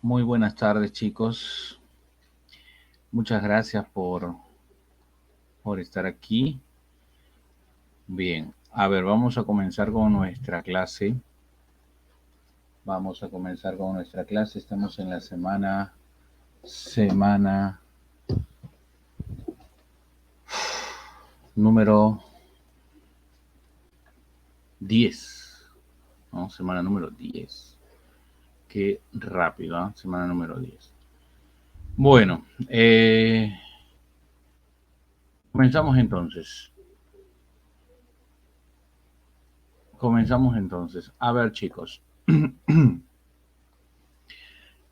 Muy buenas tardes, chicos. Muchas gracias por estar aquí. Bien, a ver, vamos a comenzar con nuestra clase. Estamos en la semana número 10, ¿no? Semana número 10. Qué rápido, ¿eh? Semana número 10. Bueno, comenzamos entonces. A ver, chicos.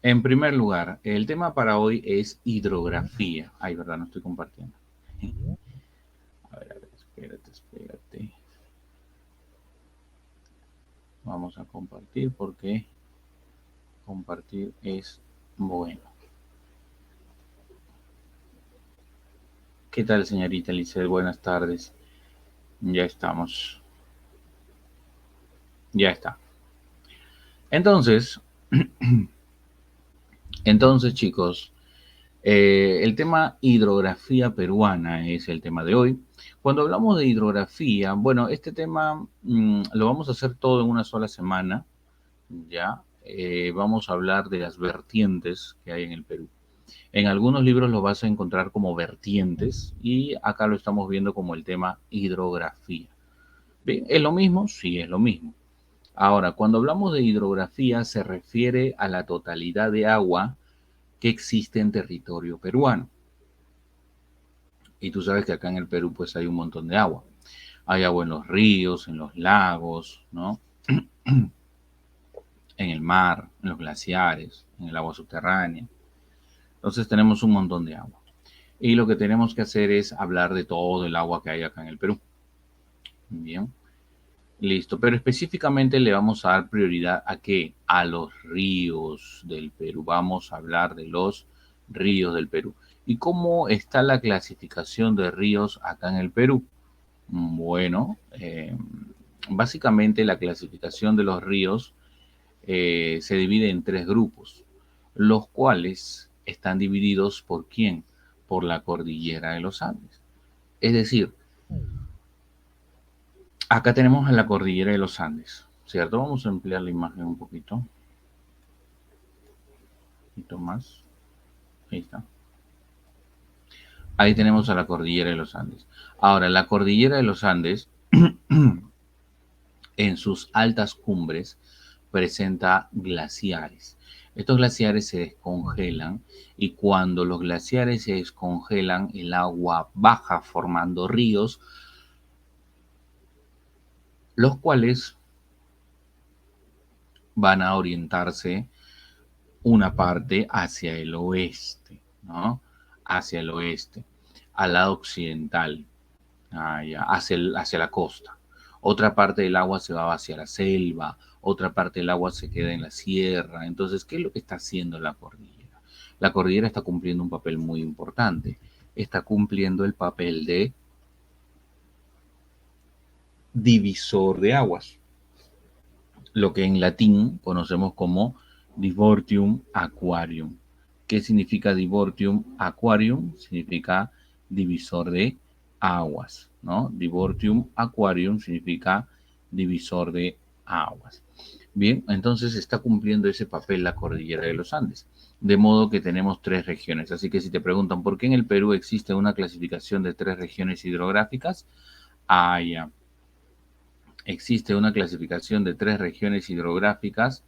En primer lugar, el tema para hoy es hidrografía. Ay, verdad, no estoy compartiendo. A ver, espérate. Vamos a compartir porque compartir es bueno. ¿Qué tal, señorita Lisset? Buenas tardes. Ya estamos. Ya está. Entonces, chicos, el tema hidrografía peruana es el tema de hoy. Cuando hablamos de hidrografía, bueno, este tema lo vamos a hacer todo en una sola semana, ¿ya? Vamos a hablar de las vertientes que hay en el Perú. En algunos libros lo vas a encontrar como vertientes y acá lo estamos viendo como el tema hidrografía. Bien, ¿es lo mismo? Sí, es lo mismo. Ahora, cuando hablamos de hidrografía se refiere a la totalidad de agua que existe en territorio peruano. Y tú sabes que acá en el Perú pues hay un montón de agua. Hay agua en los ríos, en los lagos, ¿no? En el mar, en los glaciares, en el agua subterránea. Entonces tenemos un montón de agua. Y lo que tenemos que hacer es hablar de todo el agua que hay acá en el Perú. Bien, listo. Pero específicamente le vamos a dar prioridad a qué? A los ríos del Perú. Vamos a hablar de los ríos del Perú. ¿Y cómo está la clasificación de ríos acá en el Perú? Bueno, básicamente la clasificación de los ríos se divide en tres grupos, los cuales están divididos por quién? Por la cordillera de los Andes. Es decir, acá tenemos a la cordillera de los Andes, ¿cierto? Vamos a ampliar la imagen un poquito más. Ahí está. Ahí tenemos a la cordillera de los Andes. Ahora, la cordillera de los Andes, en sus altas cumbres, presenta glaciares. Estos glaciares se descongelan y cuando los glaciares se descongelan, el agua baja formando ríos, los cuales van a orientarse una parte hacia el oeste, ¿no? Hacia el oeste, al lado occidental, hacia la costa. Otra parte del agua se va hacia la selva, otra parte del agua se queda en la sierra. Entonces, ¿qué es lo que está haciendo la cordillera? La cordillera está cumpliendo un papel muy importante. Está cumpliendo el papel de divisor de aguas, lo que en latín conocemos como divortium aquarium. ¿Qué significa divortium aquarium? Significa divisor de aguas, ¿no? Divortium aquarium significa divisor de aguas. Bien, entonces está cumpliendo ese papel la cordillera de los Andes. De modo que tenemos tres regiones. Así que si te preguntan por qué en el Perú existe una clasificación de tres regiones hidrográficas, ya. Existe una clasificación de tres regiones hidrográficas.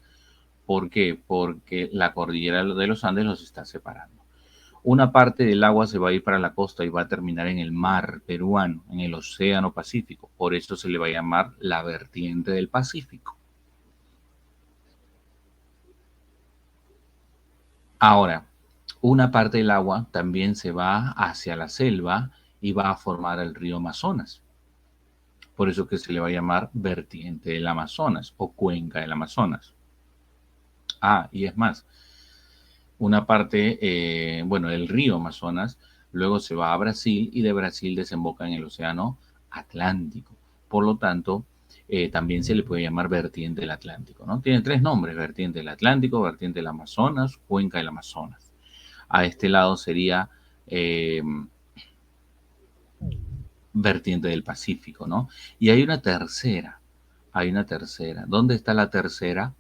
¿Por qué? Porque la cordillera de los Andes los está separando. Una parte del agua se va a ir para la costa y va a terminar en el mar peruano, en el océano Pacífico. Por eso se le va a llamar la vertiente del Pacífico. Ahora, una parte del agua también se va hacia la selva y va a formar el río Amazonas. Por eso que se le va a llamar vertiente del Amazonas o cuenca del Amazonas. Y es más, una parte, bueno, el río Amazonas, luego se va a Brasil y de Brasil desemboca en el océano Atlántico. Por lo tanto, también se le puede llamar vertiente del Atlántico, ¿no? Tiene tres nombres: vertiente del Atlántico, vertiente del Amazonas, cuenca del Amazonas. A este lado sería vertiente del Pacífico, ¿no? Y hay una tercera. ¿Dónde está la tercera?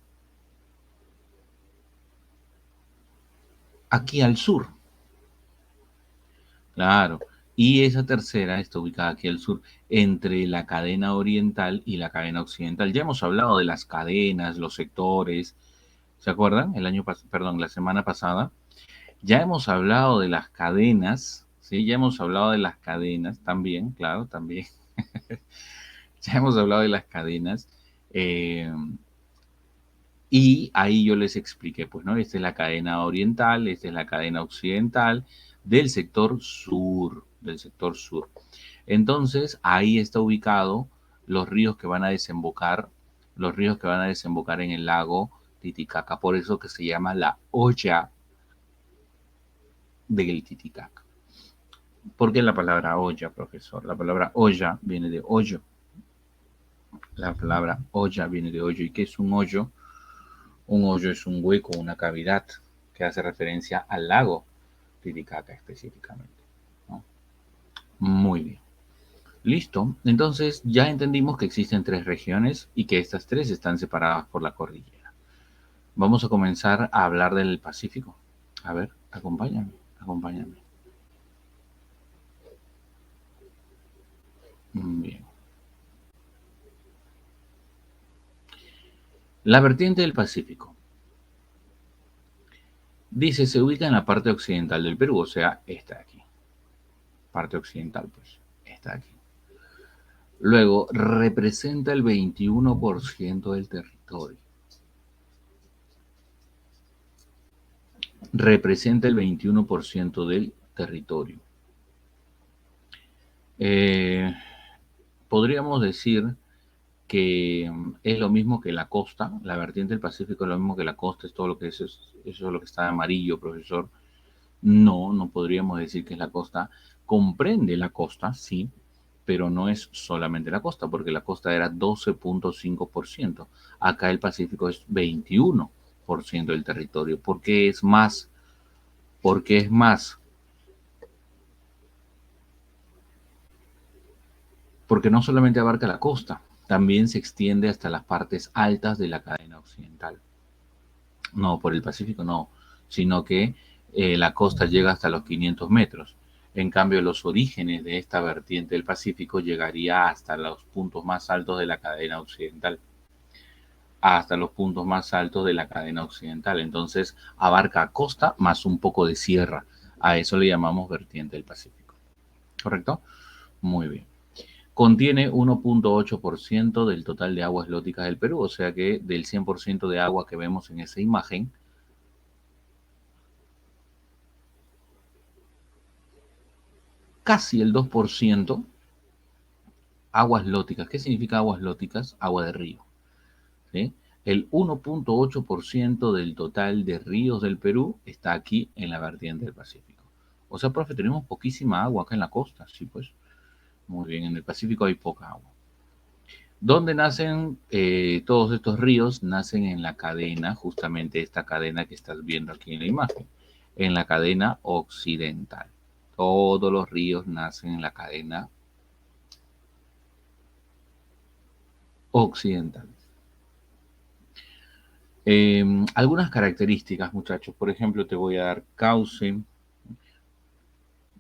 Aquí al sur. Claro. Y esa tercera está ubicada aquí al sur, entre la cadena oriental y la cadena occidental. Ya hemos hablado de las cadenas, los sectores. ¿Se acuerdan? Perdón, la semana pasada. Ya hemos hablado de las cadenas, ¿sí? Ya hemos hablado de las cadenas también, claro, también. Ya hemos hablado de las cadenas. eh, y ahí yo les expliqué, pues, ¿no? Esta es la cadena oriental, esta es la cadena occidental del sector sur. Entonces, ahí está ubicado los ríos que van a desembocar, los ríos que van a desembocar en el lago Titicaca. Por eso que se llama la olla del Titicaca. ¿Por qué la palabra olla, profesor? La palabra olla viene de hoyo. La palabra olla viene de hoyo. ¿Y qué es un hoyo? Un hoyo es un hueco, una cavidad que hace referencia al lago Titicaca específicamente, ¿no? Muy bien. Listo. Entonces ya entendimos que existen tres regiones y que estas tres están separadas por la cordillera. Vamos a comenzar a hablar del Pacífico. A ver, acompáñame, acompáñame. Bien. La vertiente del Pacífico. Dice, se ubica en la parte occidental del Perú, o sea, está aquí. Parte occidental, pues, está aquí. Luego, representa el 21% del territorio. Representa el 21% del territorio. Podríamos decir que es lo mismo que la costa, la vertiente del Pacífico es lo mismo que la costa, es todo lo que es, eso es lo que está amarillo, profesor. No, no podríamos decir que es la costa. Comprende la costa, sí, pero no es solamente la costa, porque la costa era 12.5%. Acá el Pacífico es 21% del territorio. ¿Por qué es más? Porque es más. Porque no solamente abarca la costa, también se extiende hasta las partes altas de la cadena occidental. No, por el Pacífico no, sino que la costa llega hasta los 500 metros. En cambio, los orígenes de esta vertiente del Pacífico llegaría hasta los puntos más altos de la cadena occidental. Hasta los puntos más altos de la cadena occidental. Entonces, abarca costa más un poco de sierra. A eso le llamamos vertiente del Pacífico. ¿Correcto? Muy bien. Contiene 1.8% del total de aguas lóticas del Perú, o sea que del 100% de agua que vemos en esa imagen, casi el 2% aguas lóticas. ¿Qué significa aguas lóticas? Agua de río. ¿Sí? El 1.8% del total de ríos del Perú está aquí en la vertiente del Pacífico. O sea, profe, tenemos poquísima agua acá en la costa. Sí, pues. Muy bien, en el Pacífico hay poca agua. ¿Dónde nacen todos estos ríos? Nacen en la cadena, justamente esta cadena que estás viendo aquí en la imagen, en la cadena occidental. Todos los ríos nacen en la cadena occidental. Algunas características, muchachos. Por ejemplo, te voy a dar cauce.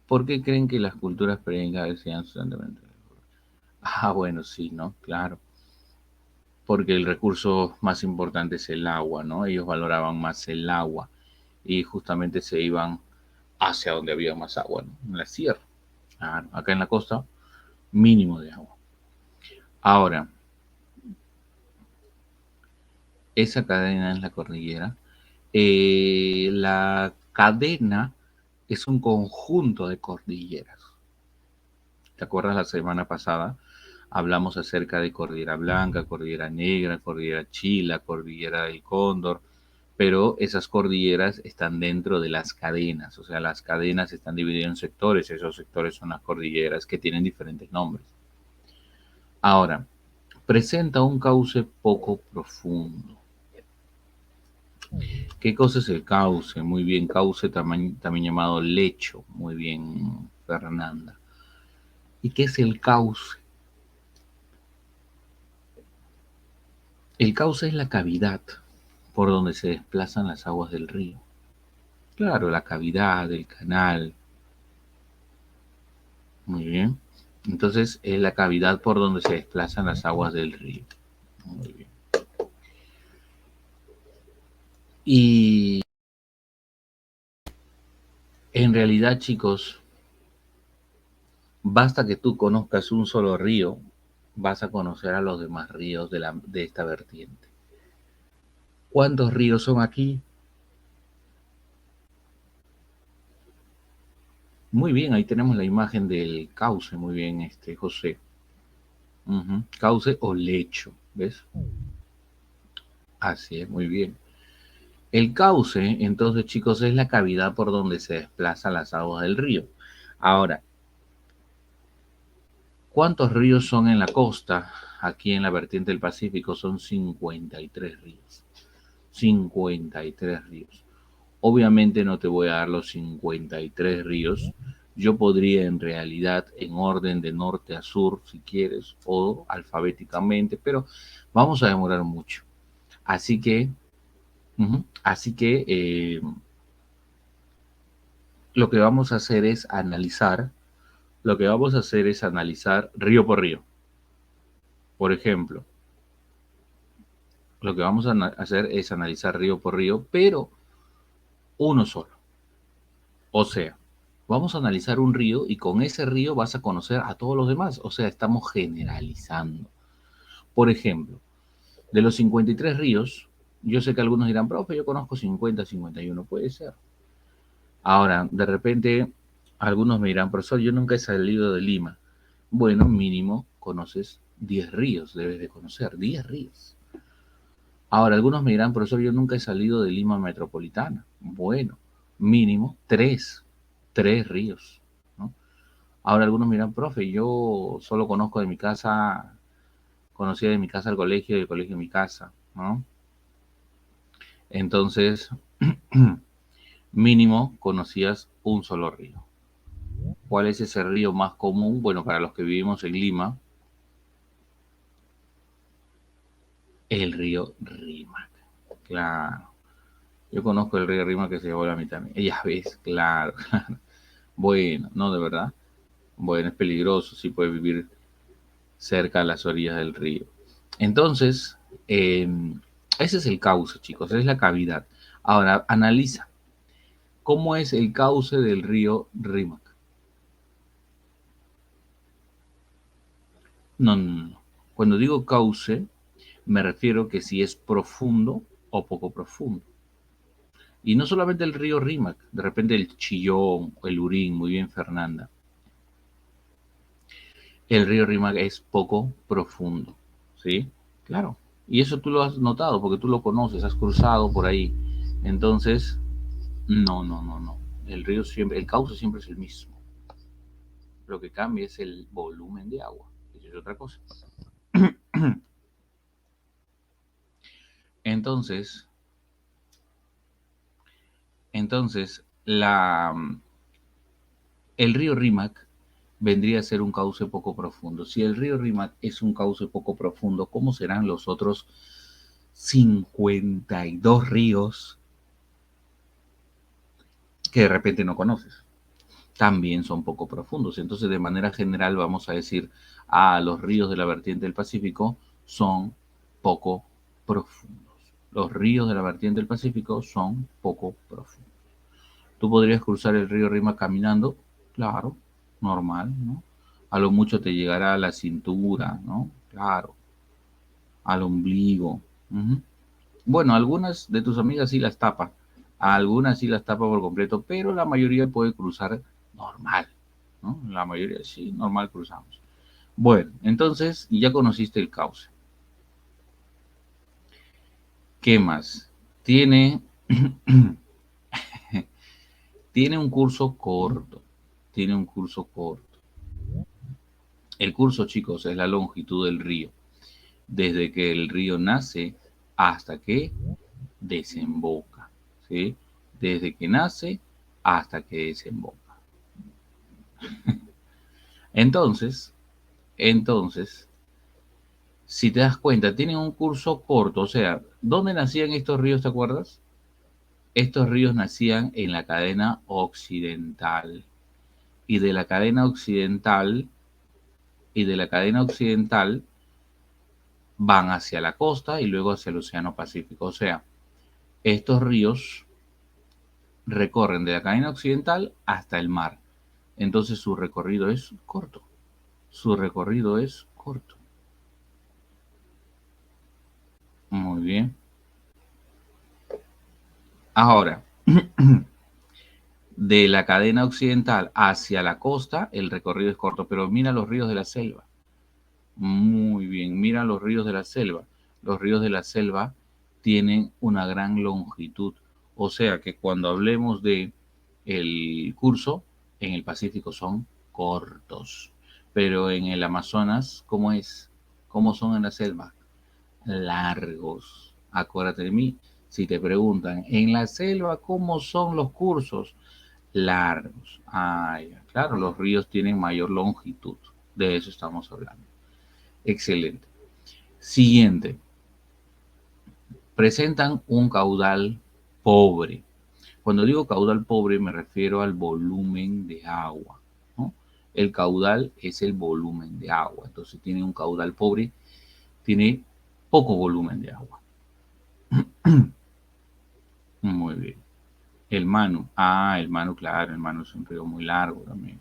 ¿Por qué creen que las culturas prehistóricas decían sustantivamente? Ah, bueno, sí, ¿no? Claro. Porque el recurso más importante es el agua, ¿no? Ellos valoraban más el agua y justamente se iban hacia donde había más agua, ¿no? En la sierra. Claro, acá en la costa, mínimo de agua. Ahora, esa cadena es la cordillera. La cadena es un conjunto de cordilleras. ¿Te acuerdas la semana pasada? Hablamos acerca de Cordillera Blanca, Cordillera Negra, Cordillera Chila, Cordillera del Cóndor, pero esas cordilleras están dentro de las cadenas, o sea, las cadenas están divididas en sectores, esos sectores son las cordilleras que tienen diferentes nombres. Ahora, Presenta un cauce poco profundo. ¿Qué cosa es el cauce? Muy bien, cauce también llamado lecho. Muy bien, Fernanda. ¿Y qué es el cauce? El cauce es la cavidad por donde se desplazan las aguas del río. Claro, la cavidad del canal. Muy bien. Entonces es la cavidad por donde se desplazan las aguas del río. Muy bien. Y en realidad, chicos, basta que tú conozcas un solo río, vas a conocer a los demás ríos de esta vertiente. ¿Cuántos ríos son aquí? Muy bien, ahí tenemos la imagen del cauce, muy bien, José. Cauce o lecho, ¿ves? Así es, muy bien. El cauce, entonces, chicos, es la cavidad por donde se desplazan las aguas del río. Ahora, ¿cuántos ríos son en la costa? Aquí en la vertiente del Pacífico son 53 ríos. 53 ríos. Obviamente no te voy a dar los 53 ríos. Yo podría en realidad en orden de norte a sur, si quieres, o alfabéticamente, pero vamos a demorar mucho. Así que, lo que vamos a hacer es analizar, lo que vamos a hacer es analizar río por río. Por ejemplo, lo que vamos a hacer es analizar río por río, pero uno solo. O sea, vamos a analizar un río y con ese río vas a conocer a todos los demás. O sea, estamos generalizando. Por ejemplo, de los 53 ríos, yo sé que algunos dirán, profe, yo conozco 50, 51. Puede ser. Ahora, de repente, algunos me dirán, profesor, yo nunca he salido de Lima. Bueno, mínimo conoces 10 ríos, debes de conocer 10 ríos. Ahora, algunos me dirán, profesor, yo nunca he salido de Lima Metropolitana. Bueno, mínimo 3 ríos, ¿no? Ahora algunos me dirán, profe, yo solo conozco de mi casa, conocía de mi casa al colegio y del colegio a mi casa, ¿no? Entonces, mínimo conocías un solo río. ¿Cuál es ese río más común? Bueno, para los que vivimos en Lima, el río Rímac. Claro. Yo conozco el río Rímac que se llevó la mitad. Ya ves, claro, claro. Bueno, no, de verdad. Bueno, es peligroso, sí puede vivir cerca a las orillas del río. Entonces, ese es el cauce, chicos, es la cavidad. Ahora, analiza, ¿cómo es el cauce del río Rímac? No, no, no. Cuando digo cauce, me refiero que si es profundo o poco profundo. Y no solamente el río Rímac, de repente el Chillón, el Urín, muy bien Fernanda. El río Rímac es poco profundo, ¿sí? Claro. Y eso tú lo has notado porque tú lo conoces, has cruzado por ahí. Entonces, no, no, no, no. El río siempre, el cauce siempre es el mismo. Lo que cambia es el volumen de agua. Eso es otra cosa. Entonces, entonces, el río Rímac vendría a ser un cauce poco profundo. Si el río Rímac es un cauce poco profundo, ¿cómo serán los otros 52 ríos que de repente no conoces? También son poco profundos. Entonces, de manera general, vamos a decir, los ríos de la vertiente del Pacífico son poco profundos. Los ríos de la vertiente del Pacífico son poco profundos. ¿Tú podrías cruzar el río Rima caminando? Claro, normal, ¿no? A lo mucho te llegará a la cintura, ¿no? Claro, al ombligo. Ujú. Bueno, algunas de tus amigas sí las tapa, a algunas sí las tapa por completo, pero la mayoría puede cruzar normal, ¿no? La mayoría sí, normal cruzamos. Bueno, entonces ya conociste el cauce. ¿Qué más? Tiene, tiene un curso corto, tiene un curso corto. El curso, chicos, es la longitud del río. desde que el río nace hasta que desemboca, ¿sí? Desde que nace hasta que desemboca. Entonces, si te das cuenta, tienen un curso corto, o sea, ¿dónde nacían estos ríos, te acuerdas? Estos ríos nacían en la cadena occidental y de la cadena occidental van hacia la costa y luego hacia el Océano Pacífico. O sea, estos ríos recorren de la cadena occidental hasta el mar. Entonces su recorrido es corto. Su recorrido es corto. Muy bien. Ahora, de la cadena occidental hacia la costa, el recorrido es corto, pero mira los ríos de la selva. Muy bien, mira los ríos de la selva. Los ríos de la selva tienen una gran longitud. O sea que cuando hablemos de el curso, en el Pacífico son cortos. Pero en el Amazonas, ¿cómo es? ¿Cómo son en la selva? Largos. Acuérdate de mí. Si te preguntan, en la selva, ¿cómo son los cursos? Largos. Ah, ya. Claro, los ríos tienen mayor longitud. De eso estamos hablando. Excelente. Siguiente. Presentan un caudal pobre. Cuando digo caudal pobre me refiero al volumen de agua, ¿no? El caudal es el volumen de agua. Entonces tiene un caudal pobre, tiene poco volumen de agua. Muy bien. El Manu. Ah, el Manu, claro, el Manu es un río muy largo también.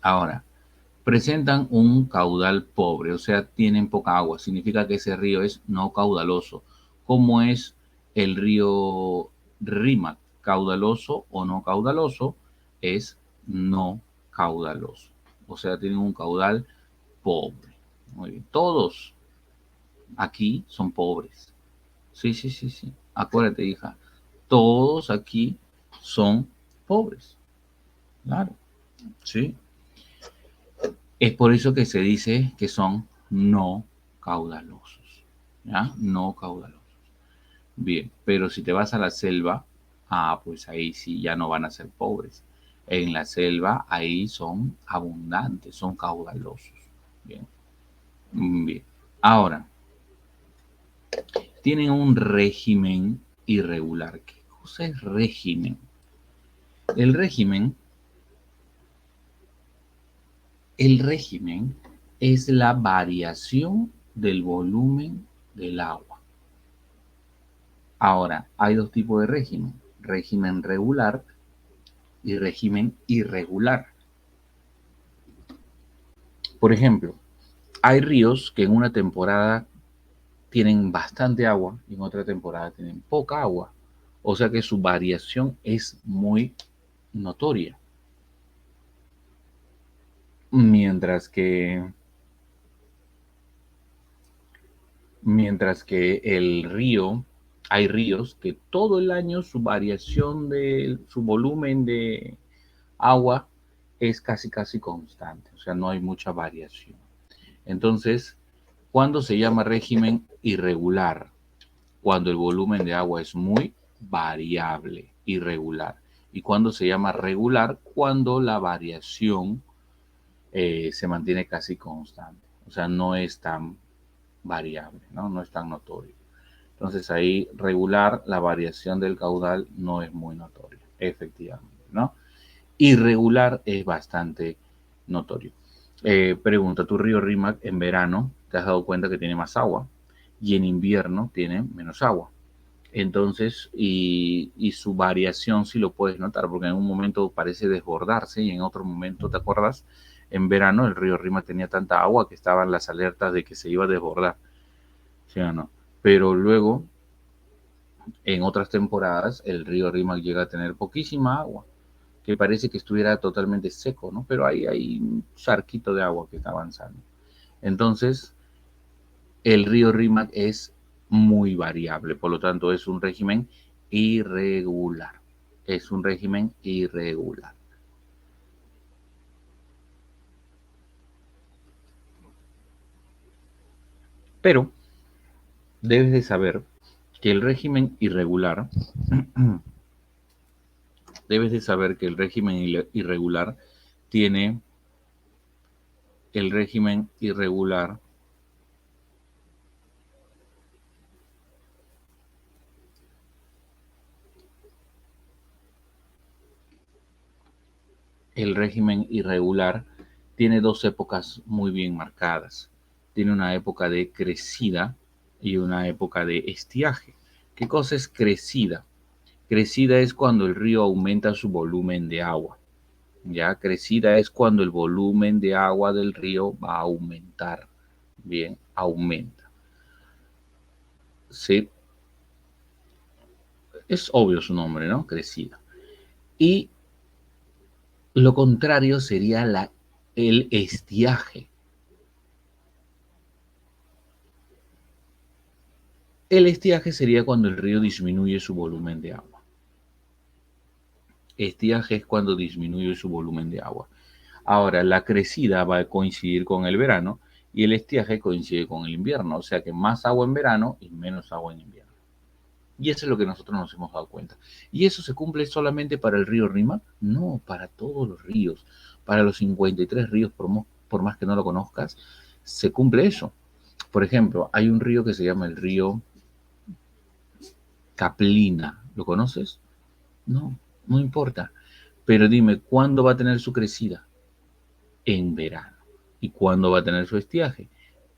Ahora, presentan un caudal pobre, o sea, tienen poca agua. Significa que ese río es no caudaloso. ¿Cómo es el río Rímac? ¿Caudaloso o no caudaloso? Es no caudaloso. O sea, tienen un caudal pobre. Muy bien. Todos aquí son pobres. Sí, sí, sí, sí. Acuérdate, hija. Todos aquí son pobres. Claro. Sí. Es por eso que se dice que son no caudalosos. ¿Ya? No caudalosos. Bien, pero si te vas a la selva, pues ahí sí ya no van a ser pobres. En la selva ahí son abundantes, son caudalosos. Bien, bien. Ahora, tienen un régimen irregular. ¿Qué cosa es régimen? El régimen, el régimen es la variación del volumen del agua. Ahora, hay dos tipos de régimen, régimen regular y régimen irregular. Por ejemplo, hay ríos que en una temporada tienen bastante agua y en otra temporada tienen poca agua. O sea que su variación es muy notoria. Mientras que, mientras que el río, hay ríos que todo el año su variación de su volumen de agua es casi constante, o sea, no hay mucha variación. Entonces, ¿cuándo se llama régimen irregular? Cuando el volumen de agua es muy variable, irregular. ¿Y cuándo se llama regular? Cuando la variación se mantiene casi constante, o sea, no es tan variable, ¿no? No es tan notorio. Entonces ahí regular, la variación del caudal no es muy notoria, efectivamente, ¿no? Irregular es bastante notorio. Pregunta, ¿tu río Rímac en verano te has dado cuenta que tiene más agua y en invierno tiene menos agua? Entonces, y su variación sí lo puedes notar, porque en un momento parece desbordarse y en otro momento, ¿te acuerdas? En verano el río Rímac tenía tanta agua que estaban las alertas de que se iba a desbordar, ¿sí o no? Pero luego, en otras temporadas, el río Rímac llega a tener poquísima agua, que parece que estuviera totalmente seco, ¿no? Pero ahí hay un charquito de agua que está avanzando. Entonces, el río Rímac es muy variable, por lo tanto es un régimen irregular. Es un régimen irregular. Pero debes de saber que el régimen irregular, debes de saber que el régimen irregular tiene el régimen irregular el régimen irregular tiene dos épocas muy bien marcadas. Tiene una época de crecida y una época de estiaje. ¿Qué cosa es crecida? Crecida es cuando el río aumenta su volumen de agua. Ya, crecida es cuando el volumen de agua del río va a aumentar. Bien, aumenta. Sí, es obvio su nombre, ¿no? Crecida. Y lo contrario sería el estiaje. El estiaje sería cuando el río disminuye su volumen de agua. Estiaje es cuando disminuye su volumen de agua. Ahora, la crecida va a coincidir con el verano y el estiaje coincide con el invierno, o sea que más agua en verano y menos agua en invierno. Y eso es lo que nosotros nos hemos dado cuenta. ¿Y eso se cumple solamente para el río Rímac? No, para todos los ríos. Para los 53 ríos, por más que no lo conozcas, se cumple eso. Por ejemplo, hay un río que se llama el río Caplina. ¿Lo conoces? No, no importa. Pero dime, ¿cuándo va a tener su crecida? En verano. ¿Y cuándo va a tener su estiaje?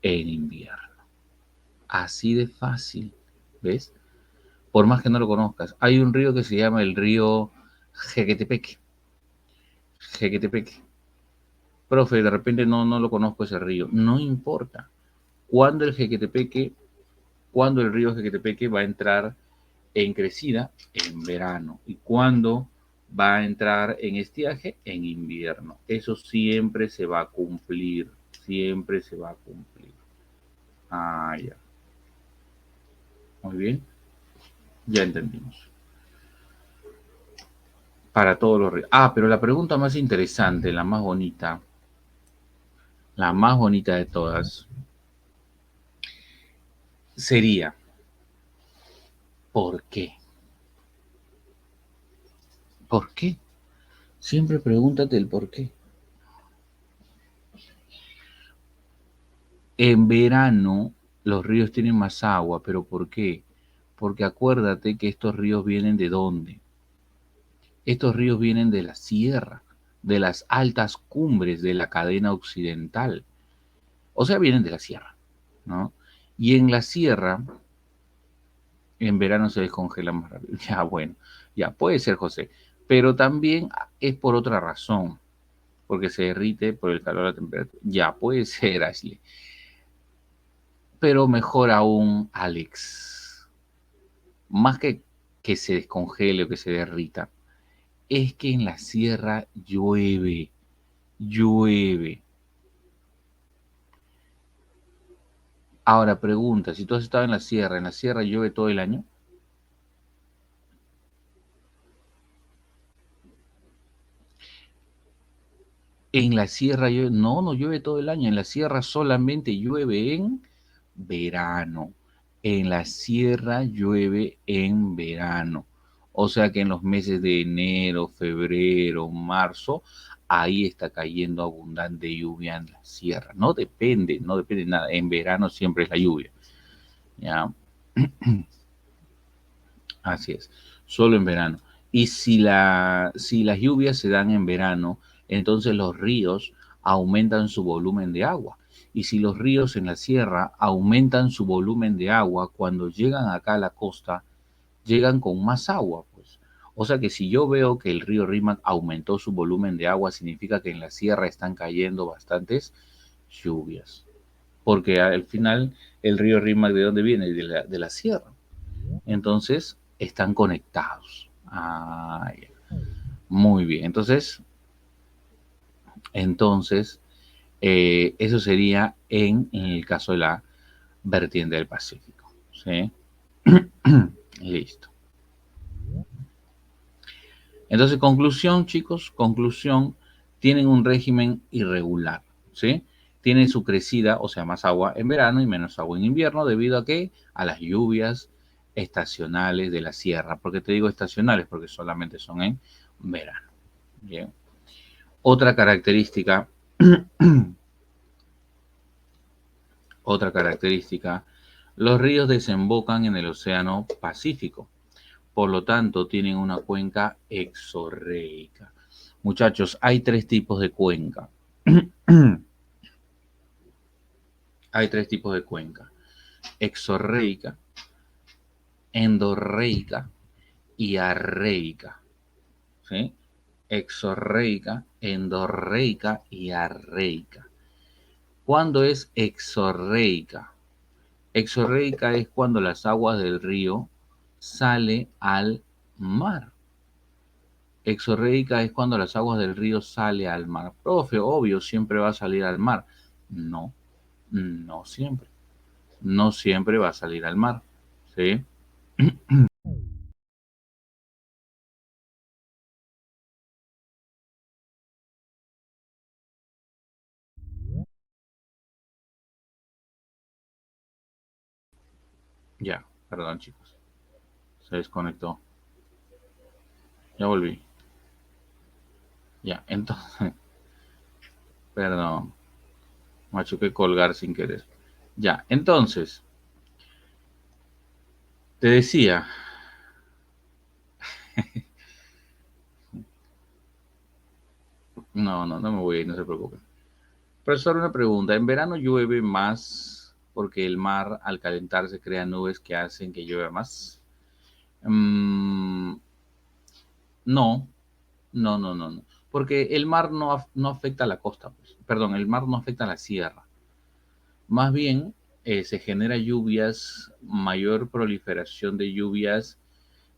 En invierno. Así de fácil. ¿Ves? Por más que no lo conozcas. Hay un río que se llama el río Jequetepeque. Jequetepeque. Profe, de repente no lo conozco ese río. No importa. ¿Cuándo el Jequetepeque, cuándo el río Jequetepeque va a entrar en crecida? En verano. ¿Y cuándo va a entrar en estiaje? En invierno. Eso siempre se va a cumplir. Siempre se va a cumplir. Ah, ya. Muy bien. Ya entendimos. Para todos los ríos. Ah, pero la pregunta más interesante, la más bonita de todas, sería, ¿por qué? ¿Por qué? Siempre pregúntate el por qué. En verano los ríos tienen más agua, pero ¿por qué? Porque acuérdate que estos ríos vienen de dónde? Estos ríos vienen de la sierra, de las altas cumbres de la cadena occidental. O sea, vienen de la sierra, ¿no? Y en la sierra, en verano se descongela más rápido. Ya, bueno, ya puede ser, José. Pero también es por otra razón, porque se derrite por el calor de la temperatura. Ya puede ser, Ashley. Pero mejor aún, Alex, más que se descongele o que se derrita, es que en la sierra llueve, llueve. Ahora pregunta, si tú has estado ¿en la sierra llueve todo el año? En la sierra llueve, no llueve todo el año, en la sierra solamente llueve en verano. En la sierra llueve en verano. O sea que en los meses de enero, febrero, marzo, ahí está cayendo abundante lluvia en la sierra. No depende de nada. En verano siempre es la lluvia. ¿Ya? Así es, solo en verano. Y si las lluvias se dan en verano, entonces los ríos aumentan su volumen de agua. Y si los ríos en la sierra aumentan su volumen de agua, cuando llegan acá a la costa, llegan con más agua, pues. O sea que si yo veo que el río Rímac aumentó su volumen de agua, significa que en la sierra están cayendo bastantes lluvias. Porque al final el río Rímac, ¿de dónde viene? De la sierra. Entonces, están conectados. Ah, ya. Muy bien. Entonces, eso sería en el caso de la vertiente del Pacífico. ¿Sí? Listo. Entonces, conclusión, chicos, conclusión, tienen un régimen irregular. ¿Sí? tiene su crecida, o sea, más agua en verano y menos agua en invierno, debido a qué? A las lluvias estacionales de la sierra. ¿Por qué te digo estacionales? Porque solamente son en verano. Bien. Otra característica, otra característica, los ríos desembocan en el Océano Pacífico. Por lo tanto, tienen una cuenca exorreica. Muchachos, hay tres tipos de cuenca. Hay tres tipos de cuenca: exorreica, endorreica y arreica. ¿Sí? Exorreica, endorreica y arreica. ¿Cuándo es exorreica? Exorreica es cuando las aguas del río salen al mar. Exorreica es cuando las aguas del río salen al mar. Profe, obvio, siempre va a salir al mar. No, no siempre. No siempre va a salir al mar. ¿Sí? Ya, perdón chicos. Se desconectó. Ya volví. Ya, entonces, perdón. Macho que colgar sin querer. Ya, entonces, te decía, no me voy a ir, no se preocupen. Profesor, una pregunta. ¿En verano llueve más porque el mar al calentarse crea nubes que hacen que llueva más? Mm, no, no. Porque el mar no afecta a la costa, pues. Perdón, el mar no afecta a la sierra. Más bien, se genera lluvias, mayor proliferación de lluvias,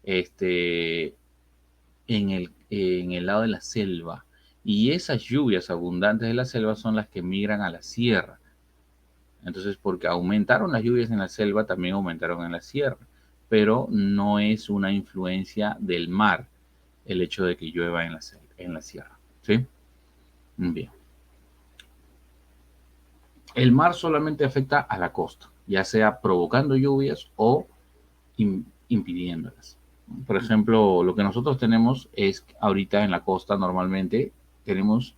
este, en el lado de la selva. Y esas lluvias abundantes de la selva son las que migran a la sierra. Entonces, porque aumentaron las lluvias en la selva, también aumentaron en la sierra. Pero no es una influencia del mar el hecho de que llueva en la sierra. ¿Sí? Bien. El mar solamente afecta a la costa, ya sea provocando lluvias o impidiéndolas. Por ejemplo, lo que nosotros tenemos es ahorita en la costa normalmente tenemos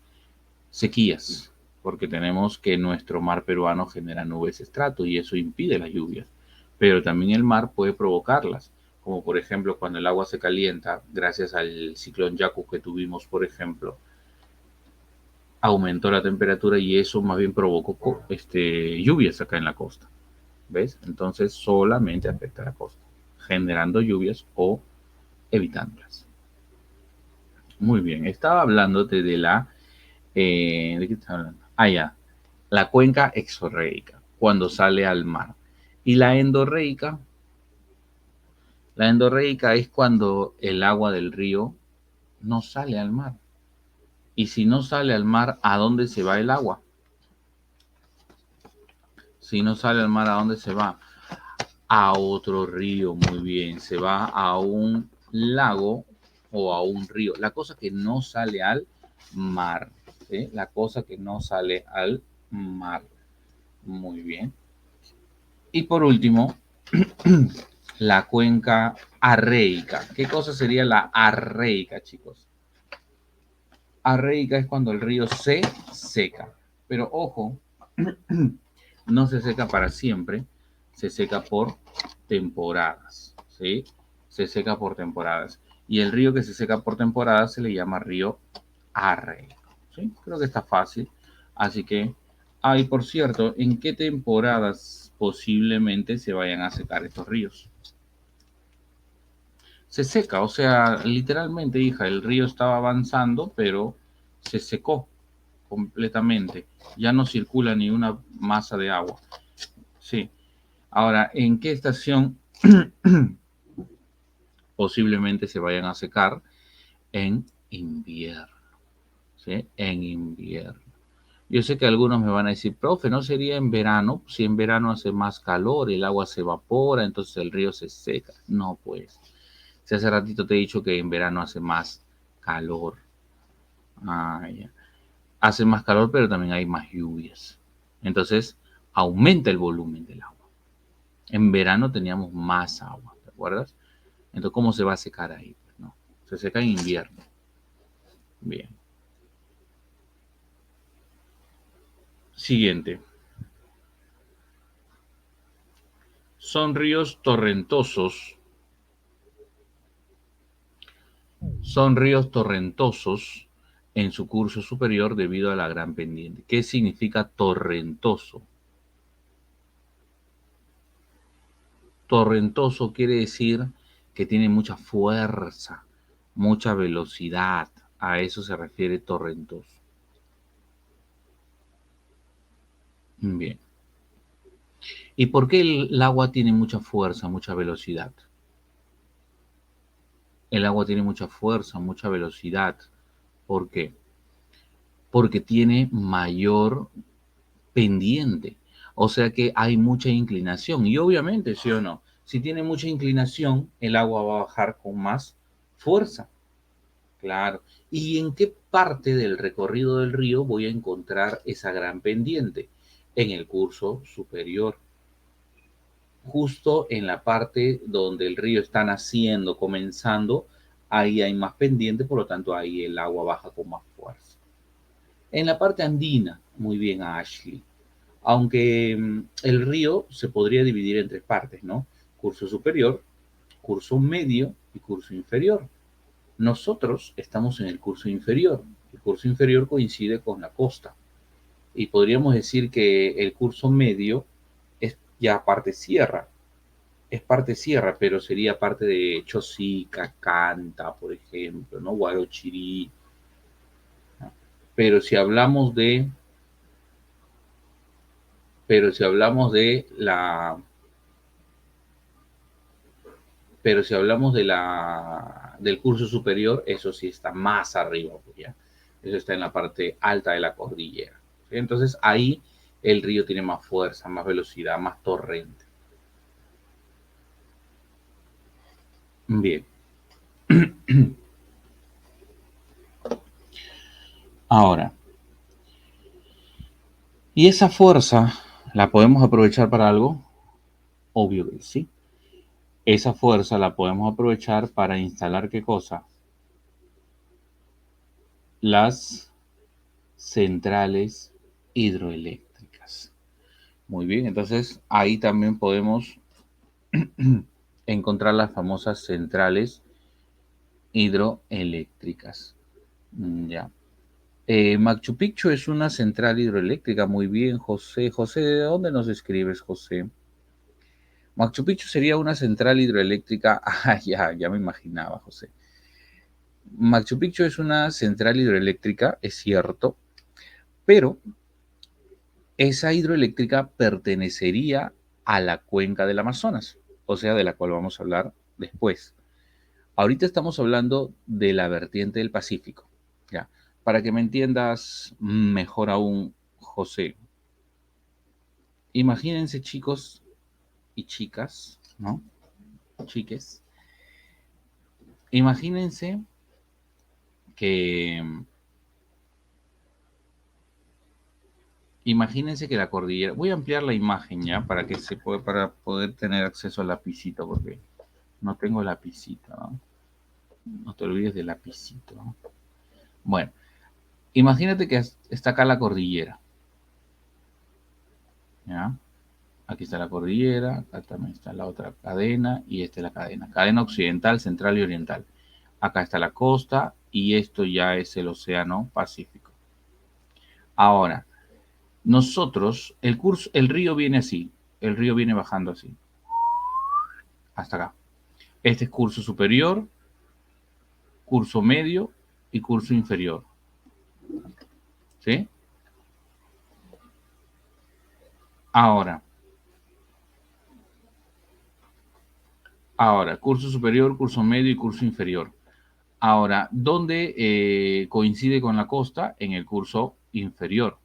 sequías, porque tenemos que nuestro mar peruano genera nubes estrato y eso impide las lluvias. Pero también el mar puede provocarlas, como por ejemplo cuando el agua se calienta, gracias al ciclón Yaku que tuvimos, por ejemplo, aumentó la temperatura y eso más bien provocó lluvias acá en la costa. ¿Ves? Entonces solamente afecta a la costa, generando lluvias o evitándolas. Muy bien, estaba hablándote de la... ¿de qué estaba hablando? Ah, ya, la cuenca exorreica, cuando sale al mar. Y la endorreica es cuando el agua del río no sale al mar. Y si no sale al mar, ¿a dónde se va el agua? Si no sale al mar, ¿a dónde se va? A otro río, muy bien. Se va a un lago o a un río. La cosa que no sale al mar. ¿Sí? La cosa que no sale al mar. Muy bien. Y por último, la cuenca arreica. ¿Qué cosa sería la arreica, chicos? Arreica es cuando el río se seca. Pero ojo, no se seca para siempre, se seca por temporadas, ¿sí? Se seca por temporadas. Y el río que se seca por temporadas se le llama río arreico, ¿sí? Creo que está fácil. Así que, y por cierto, ¿en qué temporadas posiblemente se vayan a secar estos ríos? Se seca, o sea, literalmente, hija, el río estaba avanzando, pero se secó completamente. Ya no circula ni una masa de agua. Sí. Ahora, ¿en qué estación posiblemente se vayan a secar? En invierno. ¿Sí? En invierno. Yo sé que algunos me van a decir, profe, ¿no sería en verano? Si en verano hace más calor, el agua se evapora, entonces el río se seca. No, pues. Si hace ratito te he dicho que en verano hace más calor. Ya. Hace más calor, pero también hay más lluvias. Entonces, aumenta el volumen del agua. En verano teníamos más agua, ¿te acuerdas? Entonces, ¿cómo se va a secar ahí? No, se seca en invierno. Bien. Siguiente. Son ríos torrentosos. Son ríos torrentosos en su curso superior debido a la gran pendiente. ¿Qué significa torrentoso? Torrentoso quiere decir que tiene mucha fuerza, mucha velocidad. A eso se refiere torrentoso. Bien. ¿Y por qué el agua tiene mucha fuerza, mucha velocidad? El agua tiene mucha fuerza, mucha velocidad. ¿Por qué? Porque tiene mayor pendiente. O sea que hay mucha inclinación. Y obviamente, sí o no, si tiene mucha inclinación, el agua va a bajar con más fuerza. Claro. ¿Y en qué parte del recorrido del río voy a encontrar esa gran pendiente? En el curso superior. Justo en la parte donde el río está naciendo, comenzando, ahí hay más pendiente, por lo tanto ahí el agua baja con más fuerza. En la parte andina, muy bien, Ashley. Aunque el río se podría dividir en tres partes, ¿no? Curso superior, curso medio y curso inferior. Nosotros estamos en el curso inferior. El curso inferior coincide con la costa. Y podríamos decir que el curso medio es ya parte sierra. Es parte sierra, pero sería parte de Chosica, Canta, por ejemplo, ¿no? Guarochirí. ¿No? Pero si hablamos de, pero si hablamos de la Pero si hablamos del curso superior, eso sí está más arriba, pues ya. Eso está en la parte alta de la cordillera. ¿Sí? Entonces ahí el río tiene más fuerza, más velocidad, más torrente. Bien. Ahora, ¿y esa fuerza la podemos aprovechar para algo? Obvio que sí. Esa fuerza la podemos aprovechar para instalar ¿qué cosa? Las centrales hidroeléctricas. Muy bien, entonces ahí también podemos encontrar las famosas centrales hidroeléctricas. Ya. Machu Picchu es una central hidroeléctrica. Muy bien, José. José, ¿de dónde nos escribes, José? Machu Picchu sería una central hidroeléctrica. Ah, ya me imaginaba, José. Machu Picchu es una central hidroeléctrica, es cierto, pero esa hidroeléctrica pertenecería a la cuenca del Amazonas, o sea, de la cual vamos a hablar después. Ahorita estamos hablando de la vertiente del Pacífico. ¿Ya? Para que me entiendas mejor aún, José, imagínense chicos y chicas, ¿no? Chiques, imagínense que, imagínense que la cordillera, voy a ampliar la imagen ya para que se pueda, para poder tener acceso al lapicito, porque no tengo lapicito, ¿no? No te olvides del lapicito, ¿no? Bueno, imagínate que está acá la cordillera, ¿ya? Aquí está la cordillera, acá también está la otra cadena y esta es la cadena. Cadena occidental, central y oriental. Acá está la costa y esto ya es el océano Pacífico. Ahora, nosotros, el río viene así, el río viene bajando así, hasta acá. Este es curso superior, curso medio y curso inferior. ¿Sí? Ahora, curso superior, curso medio y curso inferior. Ahora, ¿dónde coincide con la costa? En el curso inferior.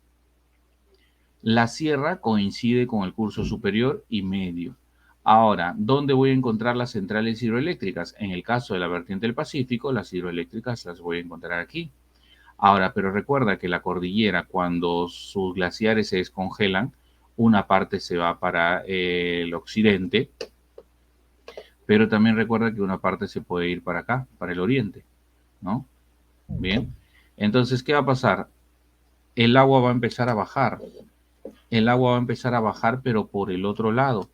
La sierra coincide con el curso superior y medio. Ahora, ¿dónde voy a encontrar las centrales hidroeléctricas? En el caso de la vertiente del Pacífico, las hidroeléctricas las voy a encontrar aquí. Ahora, pero recuerda que la cordillera, cuando sus glaciares se descongelan, una parte se va para el occidente, pero también recuerda que una parte se puede ir para acá, para el oriente, ¿no? Bien. Entonces, ¿qué va a pasar? El agua va a empezar a bajar. El agua va a empezar a bajar, pero por el otro lado.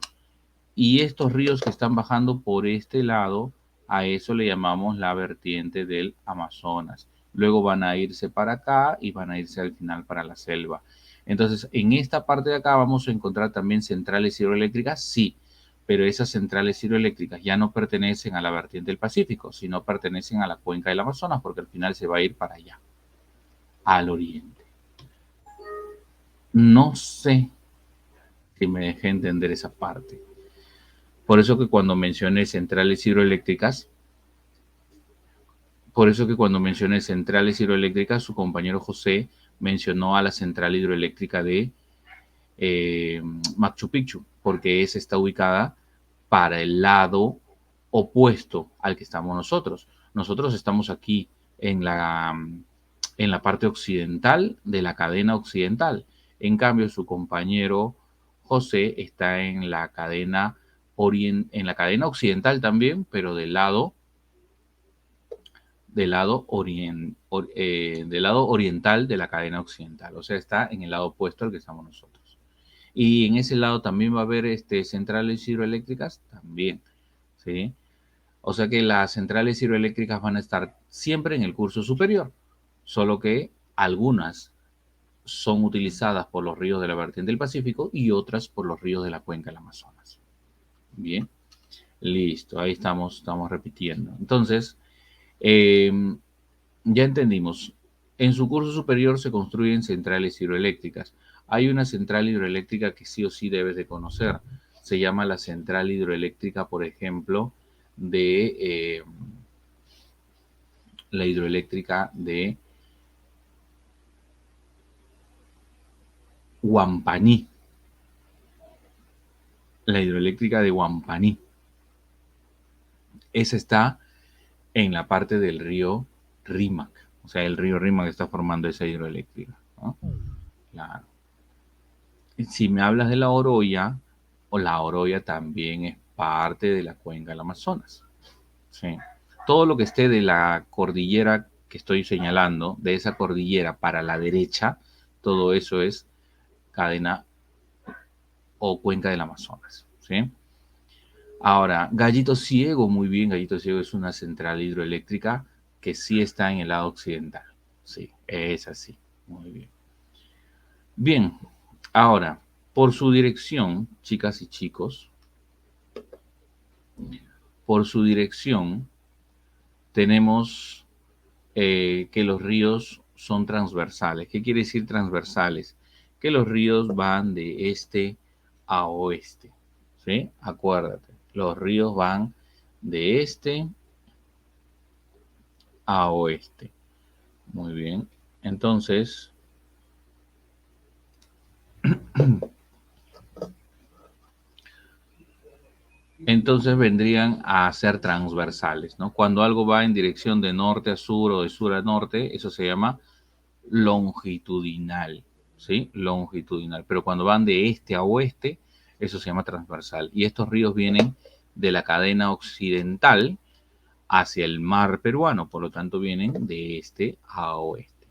Y estos ríos que están bajando por este lado, a eso le llamamos la vertiente del Amazonas. Luego van a irse para acá y van a irse al final para la selva. Entonces, en esta parte de acá vamos a encontrar también centrales hidroeléctricas, sí, pero esas centrales hidroeléctricas ya no pertenecen a la vertiente del Pacífico, sino pertenecen a la cuenca del Amazonas, porque al final se va a ir para allá, al oriente. No sé si me dejé entender esa parte. Por eso que cuando mencioné centrales hidroeléctricas, su compañero José mencionó a la central hidroeléctrica de Machu Picchu, porque esa está ubicada para el lado opuesto al que estamos nosotros. Nosotros estamos aquí en la parte occidental de la cadena occidental. En cambio, su compañero José está en la cadena occidental también, pero del lado oriental de la cadena occidental. O sea, está en el lado opuesto al que estamos nosotros. Y en ese lado también va a haber centrales hidroeléctricas, también, ¿sí? O sea que las centrales hidroeléctricas van a estar siempre en el curso superior, solo que algunas son utilizadas por los ríos de la vertiente del Pacífico y otras por los ríos de la cuenca del Amazonas. Bien, listo, ahí estamos repitiendo. Entonces, eh, ya entendimos. En su curso superior se construyen centrales hidroeléctricas. Hay una central hidroeléctrica que sí o sí debes de conocer. Se llama la central hidroeléctrica, por ejemplo, de la hidroeléctrica de Huampaní. La hidroeléctrica de Huampaní. Esa está en la parte del río Rímac. O sea, el río Rímac está formando esa hidroeléctrica, ¿no? Claro. Si me hablas de la Oroya, o la Oroya también es parte de la cuenca del Amazonas. ¿Sí? Todo lo que esté de la cordillera que estoy señalando, de esa cordillera para la derecha, todo eso es cadena o cuenca del Amazonas. ¿Sí? Ahora, Gallito Ciego, muy bien, Gallito Ciego es una central hidroeléctrica que sí está en el lado occidental. Sí, es así. Muy bien. Bien, ahora, por su dirección, chicas y chicos, por su dirección tenemos que los ríos son transversales. ¿Qué quiere decir transversales? Que los ríos van de este a oeste. ¿Sí? Acuérdate, los ríos van de este a oeste. Muy bien. Entonces, vendrían a ser transversales, ¿no? Cuando algo va en dirección de norte a sur o de sur a norte, eso se llama longitudinal, ¿sí? Longitudinal. Pero cuando van de este a oeste, eso se llama transversal. Y estos ríos vienen de la cadena occidental hacia el mar peruano, por lo tanto vienen de este a oeste,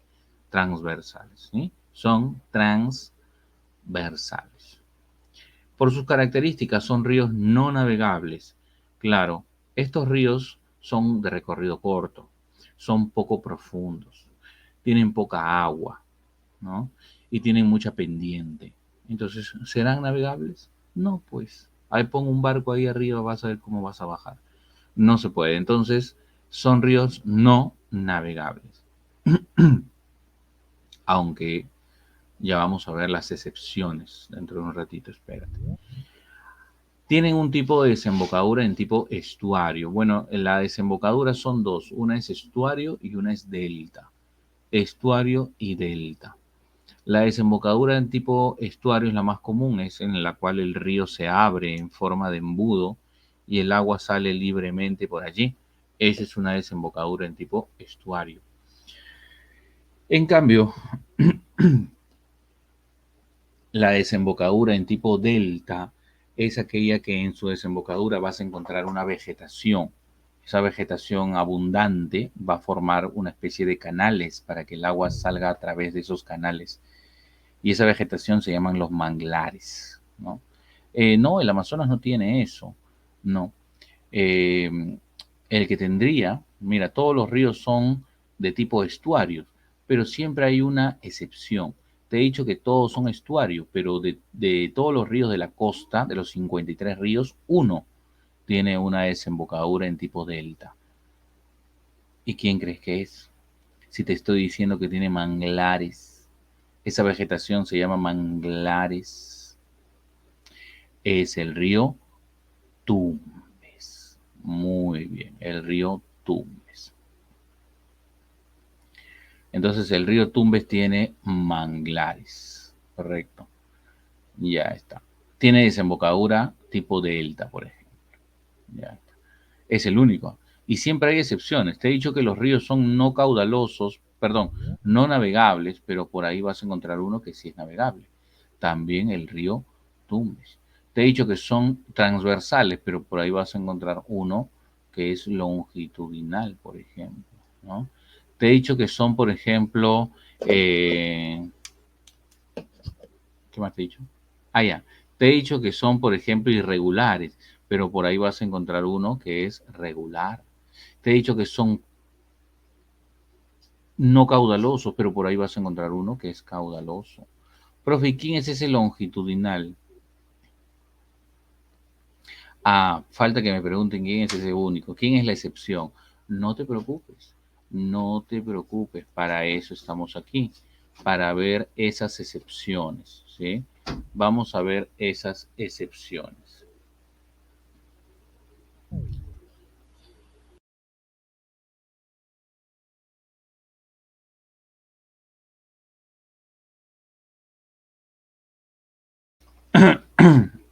transversales, ¿sí? Son transversales. Por sus características son ríos no navegables. Claro, estos ríos son de recorrido corto, son poco profundos, tienen poca agua, ¿no? Y tienen mucha pendiente. Entonces, ¿serán navegables? No, pues. Ahí pongo un barco ahí arriba, vas a ver cómo vas a bajar. No se puede. Entonces, son ríos no navegables. Aunque ya vamos a ver las excepciones dentro de un ratito, espérate. Tienen un tipo de desembocadura en tipo estuario. Bueno, la desembocadura son dos. Una es estuario y una es delta. Estuario y delta. La desembocadura en tipo estuario es la más común, es en la cual el río se abre en forma de embudo y el agua sale libremente por allí. Esa es una desembocadura en tipo estuario. En cambio, la desembocadura en tipo delta es aquella que en su desembocadura vas a encontrar una vegetación. Esa vegetación abundante va a formar una especie de canales para que el agua salga a través de esos canales. Y esa vegetación se llaman los manglares, ¿no? No, el Amazonas no tiene eso, no. Eh, el que tendría, mira, todos los ríos son de tipo estuarios, pero siempre hay una excepción. Te he dicho que todos son estuarios, pero de todos los ríos de la costa, de los 53 ríos, uno tiene una desembocadura en tipo delta. ¿Y quién crees que es? Si te estoy diciendo que tiene manglares, esa vegetación se llama manglares, es el río Tumbes. Muy bien, el río Tumbes. Entonces el río Tumbes tiene manglares, correcto. Ya está. Tiene desembocadura tipo delta, por ejemplo. Ya está. Es el único. Y siempre hay excepciones. Te he dicho que los ríos son no caudalosos, perdón, no navegables, pero por ahí vas a encontrar uno que sí es navegable. También el río Tumbes. Te he dicho que son transversales, pero por ahí vas a encontrar uno que es longitudinal, por ejemplo, ¿no? Te he dicho que son, por ejemplo, ¿qué más te he dicho? Ah, ya. Te he dicho que son, por ejemplo, irregulares, pero por ahí vas a encontrar uno que es regular. Te he dicho que son no caudalosos, pero por ahí vas a encontrar uno que es caudaloso. Profe, ¿quién es ese longitudinal? Ah, falta que me pregunten quién es ese único, quién es la excepción. No te preocupes, no te preocupes, para eso estamos aquí, para ver esas excepciones, ¿sí? Vamos a ver esas excepciones.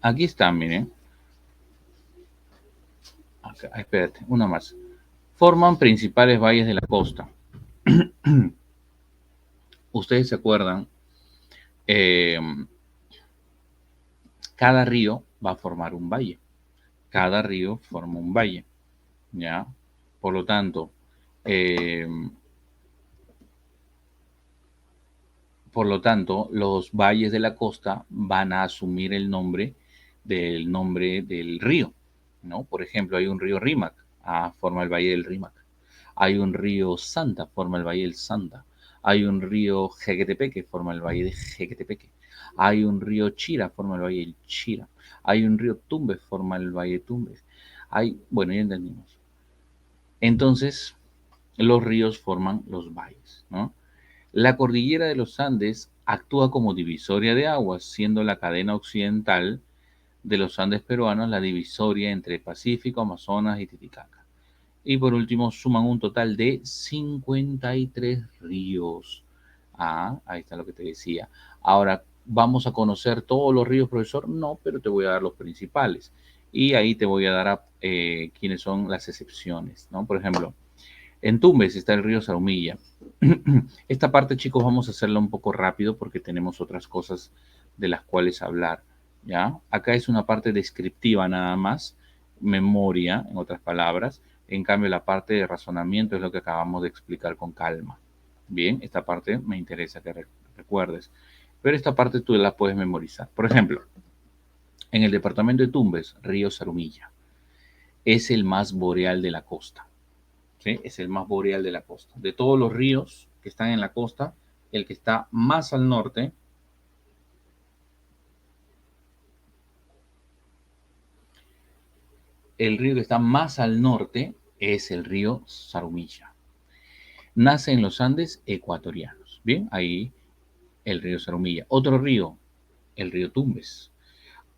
Aquí están, miren. Acá, espérate, una más. Forman principales valles de la costa. Ustedes se acuerdan, eh, cada río va a formar un valle. Cada río forma un valle, ¿ya? Por lo tanto, eh, los valles de la costa van a asumir el nombre del río, ¿no? Por ejemplo, hay un río Rímac, forma el valle del Rímac. Hay un río Santa, forma el valle del Santa. Hay un río Jequetepeque, forma el valle de Jequetepeque. Hay un río Chira, forma el valle del Chira. Hay un río Tumbes, forma el valle de Tumbes. Bueno, ya entendimos. Entonces, los ríos forman los valles, ¿no? La cordillera de los Andes actúa como divisoria de aguas, siendo la cadena occidental de los Andes peruanos la divisoria entre Pacífico, Amazonas y Titicaca. Y por último, suman un total de 53 ríos. Ahí está lo que te decía. Ahora, ¿vamos a conocer todos los ríos, profesor? No, pero te voy a dar los principales. Y ahí te voy a dar quiénes son las excepciones, ¿no? Por ejemplo, en Tumbes está el río Zarumilla. Esta parte, chicos, vamos a hacerla un poco rápido porque tenemos otras cosas de las cuales hablar, ¿ya? Acá es una parte descriptiva nada más, memoria, en otras palabras. En cambio, la parte de razonamiento es lo que acabamos de explicar con calma. Bien, esta parte me interesa que recuerdes. Pero esta parte tú la puedes memorizar. Por ejemplo, en el departamento de Tumbes, río Zarumilla, es el más boreal de la costa. ¿Sí? Es el más boreal de la costa. De todos los ríos que están en la costa, el que está más al norte, el río que está más al norte es el río Zarumilla. Nace en los Andes ecuatorianos. Bien, ahí el río Zarumilla. Otro río, el río Tumbes.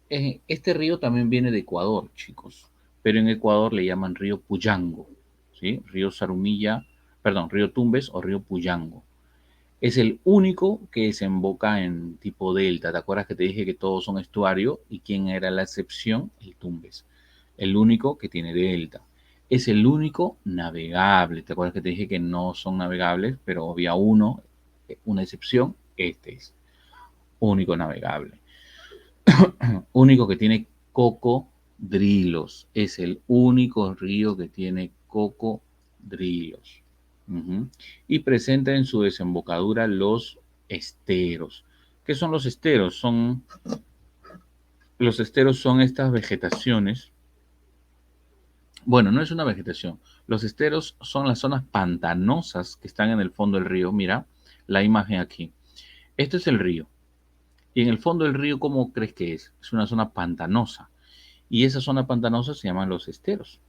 Este río también viene de Ecuador, chicos, pero en Ecuador le llaman río Puyango, ¿sí? Río Zarumilla, perdón, río Tumbes o río Puyango. Es el único que desemboca en tipo delta. ¿Te acuerdas que te dije que todos son estuario? ¿Y quién era la excepción? El Tumbes. El único que tiene delta. Es el único navegable. ¿Te acuerdas que te dije que no son navegables? Pero había uno una excepción, este es único navegable. Único que tiene cocodrilos. Es el único río que tiene cocodrilos. Y presenta en su desembocadura los esteros. ¿Qué son los esteros? Los esteros son estas vegetaciones. Bueno, no es una vegetación. Los esteros son las zonas pantanosas que están en el fondo del río. Mira la imagen aquí. Este es el río. Y en el fondo del río, ¿cómo crees que es? Es una zona pantanosa. Y esa zona pantanosa se llaman los esteros.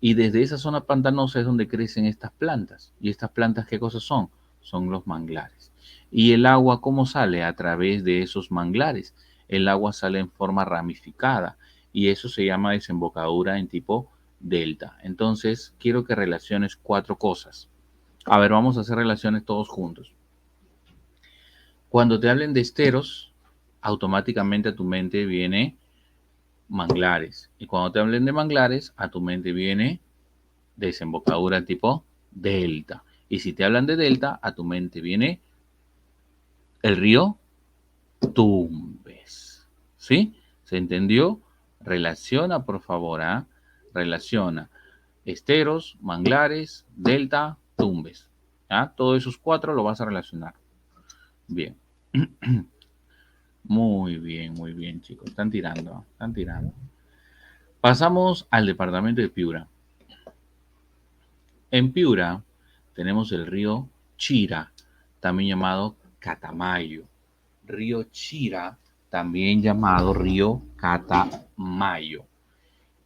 Y desde esa zona pantanosa es donde crecen estas plantas. ¿Y estas plantas qué cosas son? Son los manglares. ¿Y el agua cómo sale? A través de esos manglares. El agua sale en forma ramificada y eso se llama desembocadura en tipo delta. Entonces, quiero que relaciones cuatro cosas. A ver, vamos a hacer relaciones todos juntos. Cuando te hablen de esteros, automáticamente a tu mente viene manglares. Y cuando te hablen de manglares, a tu mente viene desembocadura tipo delta. Y si te hablan de delta, a tu mente viene el río Tumbes. ¿Sí? ¿Se entendió? Relaciona, por favor, ¿ah? Relaciona esteros, manglares, delta, Tumbes. ¿Ah? Todos esos cuatro lo vas a relacionar. Bien. Muy bien, chicos. Están tirando, están tirando. Pasamos al departamento de Piura. En Piura tenemos el río Chira, también llamado Catamayo. Río Chira, también llamado río Catamayo.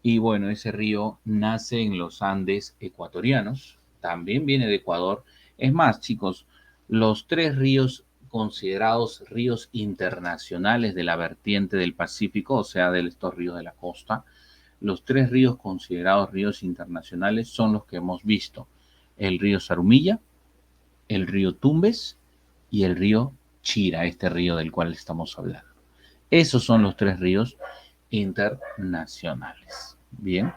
Y bueno, ese río nace en los Andes ecuatorianos, también viene de Ecuador. Es más, chicos, los tres ríos considerados ríos internacionales de la vertiente del Pacífico, o sea, de estos ríos de la costa, los tres ríos considerados ríos internacionales son los que hemos visto: el río Zarumilla, el río Tumbes y el río Chira, este río del cual estamos hablando. Esos son los tres ríos internacionales. Bien,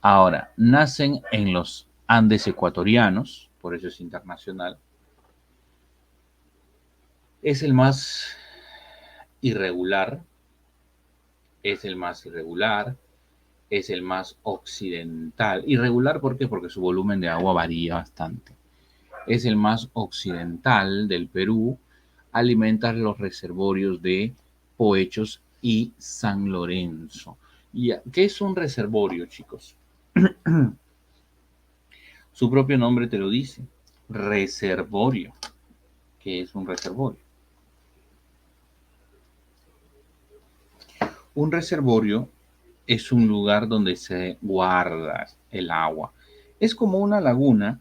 ahora nacen en los Andes ecuatorianos, por eso es internacional. Es el más irregular, es el más irregular, es el más occidental. Irregular, ¿por qué? Porque su volumen de agua varía bastante. Es el más occidental del Perú. Alimenta los reservorios de Poechos y San Lorenzo. ¿Qué es un reservorio, chicos? Su propio nombre te lo dice. Reservorio. ¿Qué es un reservorio? Un reservorio es un lugar donde se guarda el agua. Es como una laguna,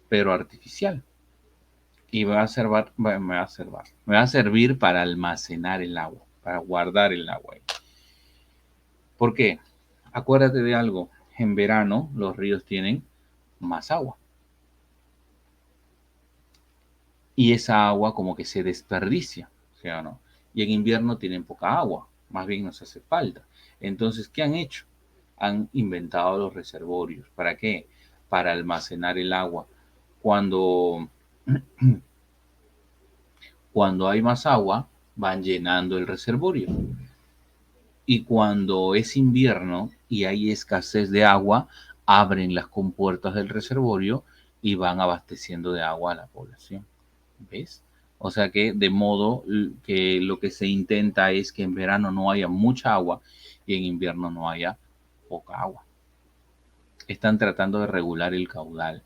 pero artificial. Y me va a servir para almacenar el agua, para guardar el agua. ¿Por qué? Acuérdate de algo. En verano los ríos tienen más agua. Y esa agua como que se desperdicia, ¿sí o no? Y en invierno tienen poca agua, más bien nos hace falta. Entonces, ¿qué han hecho? Han inventado los reservorios. ¿Para qué? Para almacenar el agua. Cuando, cuando hay más agua, van llenando el reservorio. Y cuando es invierno y hay escasez de agua, abren las compuertas del reservorio y van abasteciendo de agua a la población. ¿Ves? O sea que de modo que lo que se intenta es que en verano no haya mucha agua y en invierno no haya poca agua. Están tratando de regular el caudal.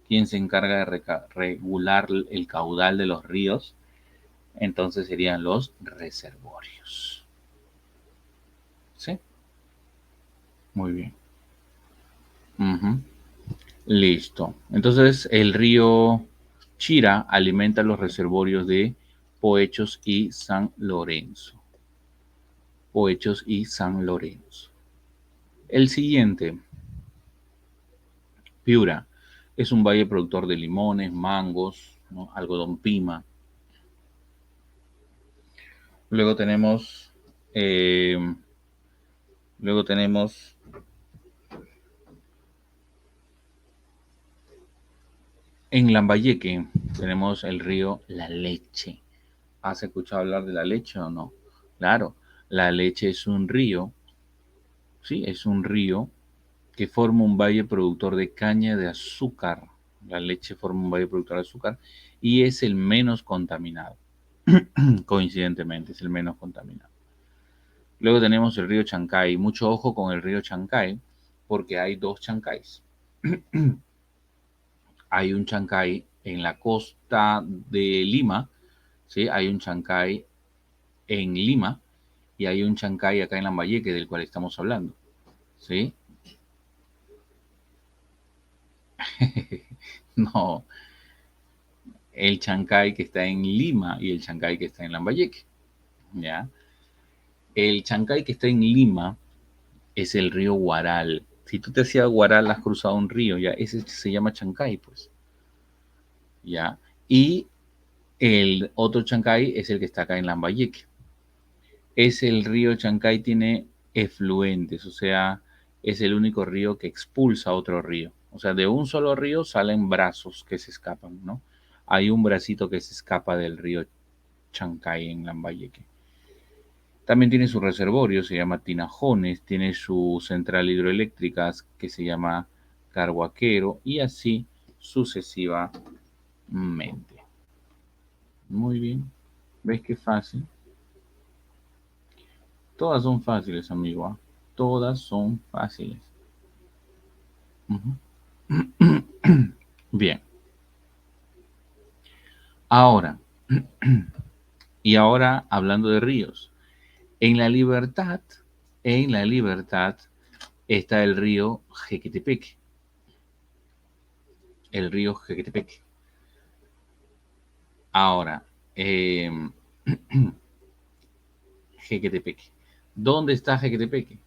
¿Quién se encarga de regular el caudal de los ríos? Entonces serían los reservorios. ¿Sí? Muy bien. Ujú. Listo. Entonces el río Chira alimenta los reservorios de Poechos y San Lorenzo. Poechos y San Lorenzo. El siguiente, Piura, es un valle productor de limones, mangos, ¿no? Algodón pima. Luego tenemos, eh, luego tenemos En Lambayeque tenemos el río La Leche. ¿Has escuchado hablar de la leche o no? Claro, la leche es un río, sí, es un río que forma un valle productor de caña de azúcar. La leche forma un valle productor de azúcar y es el menos contaminado. Coincidentemente, es el menos contaminado. Luego tenemos el río Chancay. Mucho ojo con el río Chancay porque hay dos Chancáys. Hay un Chancay en la costa de Lima, ¿sí? Hay un Chancay en Lima y hay un Chancay acá en Lambayeque del cual estamos hablando, ¿sí? No, el Chancay que está en Lima y el Chancay que está en Lambayeque, ¿ya? El Chancay que está en Lima es el río Guaral. Si tú te hacías Guaral, has cruzado un río, ya, ese se llama Chancay, pues, ¿ya? Y el otro Chancay es el que está acá en Lambayeque. Es el río Chancay, tiene efluentes, o sea, es el único río que expulsa a otro río. O sea, de un solo río salen brazos que se escapan, ¿no? Hay un bracito que se escapa del río Chancay en Lambayeque. También tiene su reservorio, se llama Tinajones, tiene su central hidroeléctrica que se llama Carhuaquero y así sucesivamente. Muy bien. ¿Ves qué fácil? Todas son fáciles, amigo. ¿Ah? Todas son fáciles. Ujú. Bien. Ahora, y ahora hablando de ríos. En la Libertad, en la Libertad está el río Jequetepeque. El río Jequetepeque. Ahora, eh, Jequetepeque. ¿Dónde está Jequetepeque?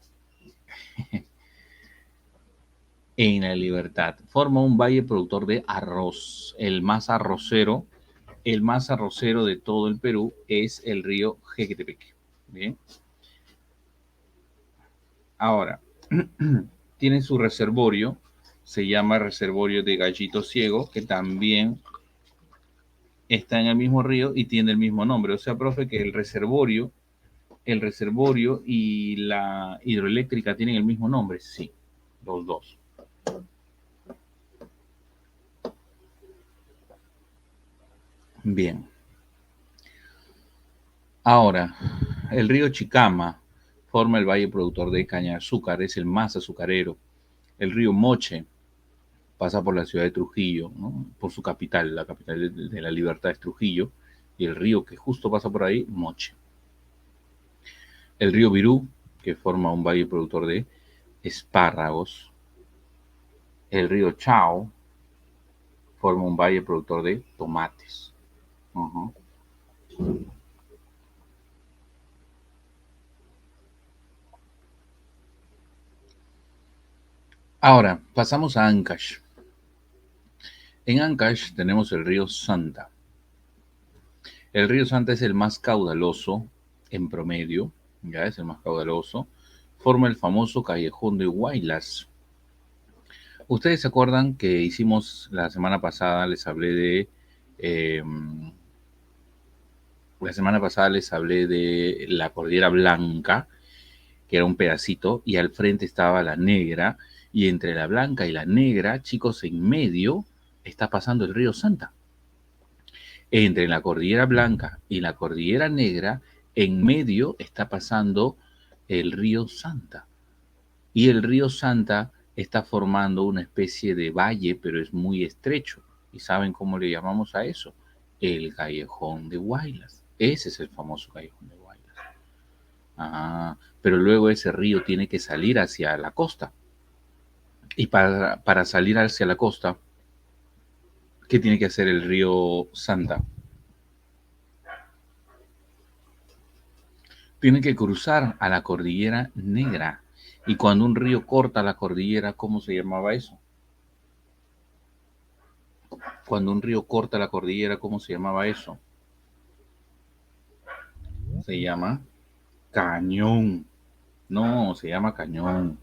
En la Libertad. Forma un valle productor de arroz. El más arrocero de todo el Perú es el río Jequetepeque. Bien. Ahora, tiene su reservorio, se llama reservorio de Gallito Ciego, que también está en el mismo río y tiene el mismo nombre. O sea, profe, que el reservorio y la hidroeléctrica tienen el mismo nombre. Sí, los dos. Bien. Ahora, el río Chicama forma el valle productor de caña de azúcar, es el más azucarero. El río Moche pasa por la ciudad de Trujillo, ¿no? Por su capital, la capital de la libertad es Trujillo, y el río que justo pasa por ahí, Moche. El río Virú, que forma un valle productor de espárragos. El río Chao forma un valle productor de tomates. Uh-huh. Ahora, pasamos a Ancash. En Ancash tenemos el río Santa. El río Santa es el más caudaloso en promedio, ya es el más caudaloso. Forma el famoso callejón de Huaylas. Ustedes se acuerdan que hicimos la semana pasada, eh, les hablé de la Cordillera Blanca, que era un pedacito, y al frente estaba la negra, y entre la blanca y la negra, chicos, en medio está pasando el río Santa. Entre la Cordillera Blanca y la Cordillera Negra, en medio está pasando el río Santa. Y el río Santa está formando una especie de valle, pero es muy estrecho. ¿Y saben cómo le llamamos a eso? El Callejón de Huaylas. Ese es el famoso Callejón de Huaylas. Ah, pero luego ese río tiene que salir hacia la costa. Y para salir hacia la costa, ¿qué tiene que hacer el río Santa? Tiene que cruzar a la Cordillera Negra. Y cuando un río corta la cordillera, ¿cómo se llamaba eso? Cuando un río corta la cordillera, ¿cómo se llamaba eso? Se llama cañón. No, se llama cañón.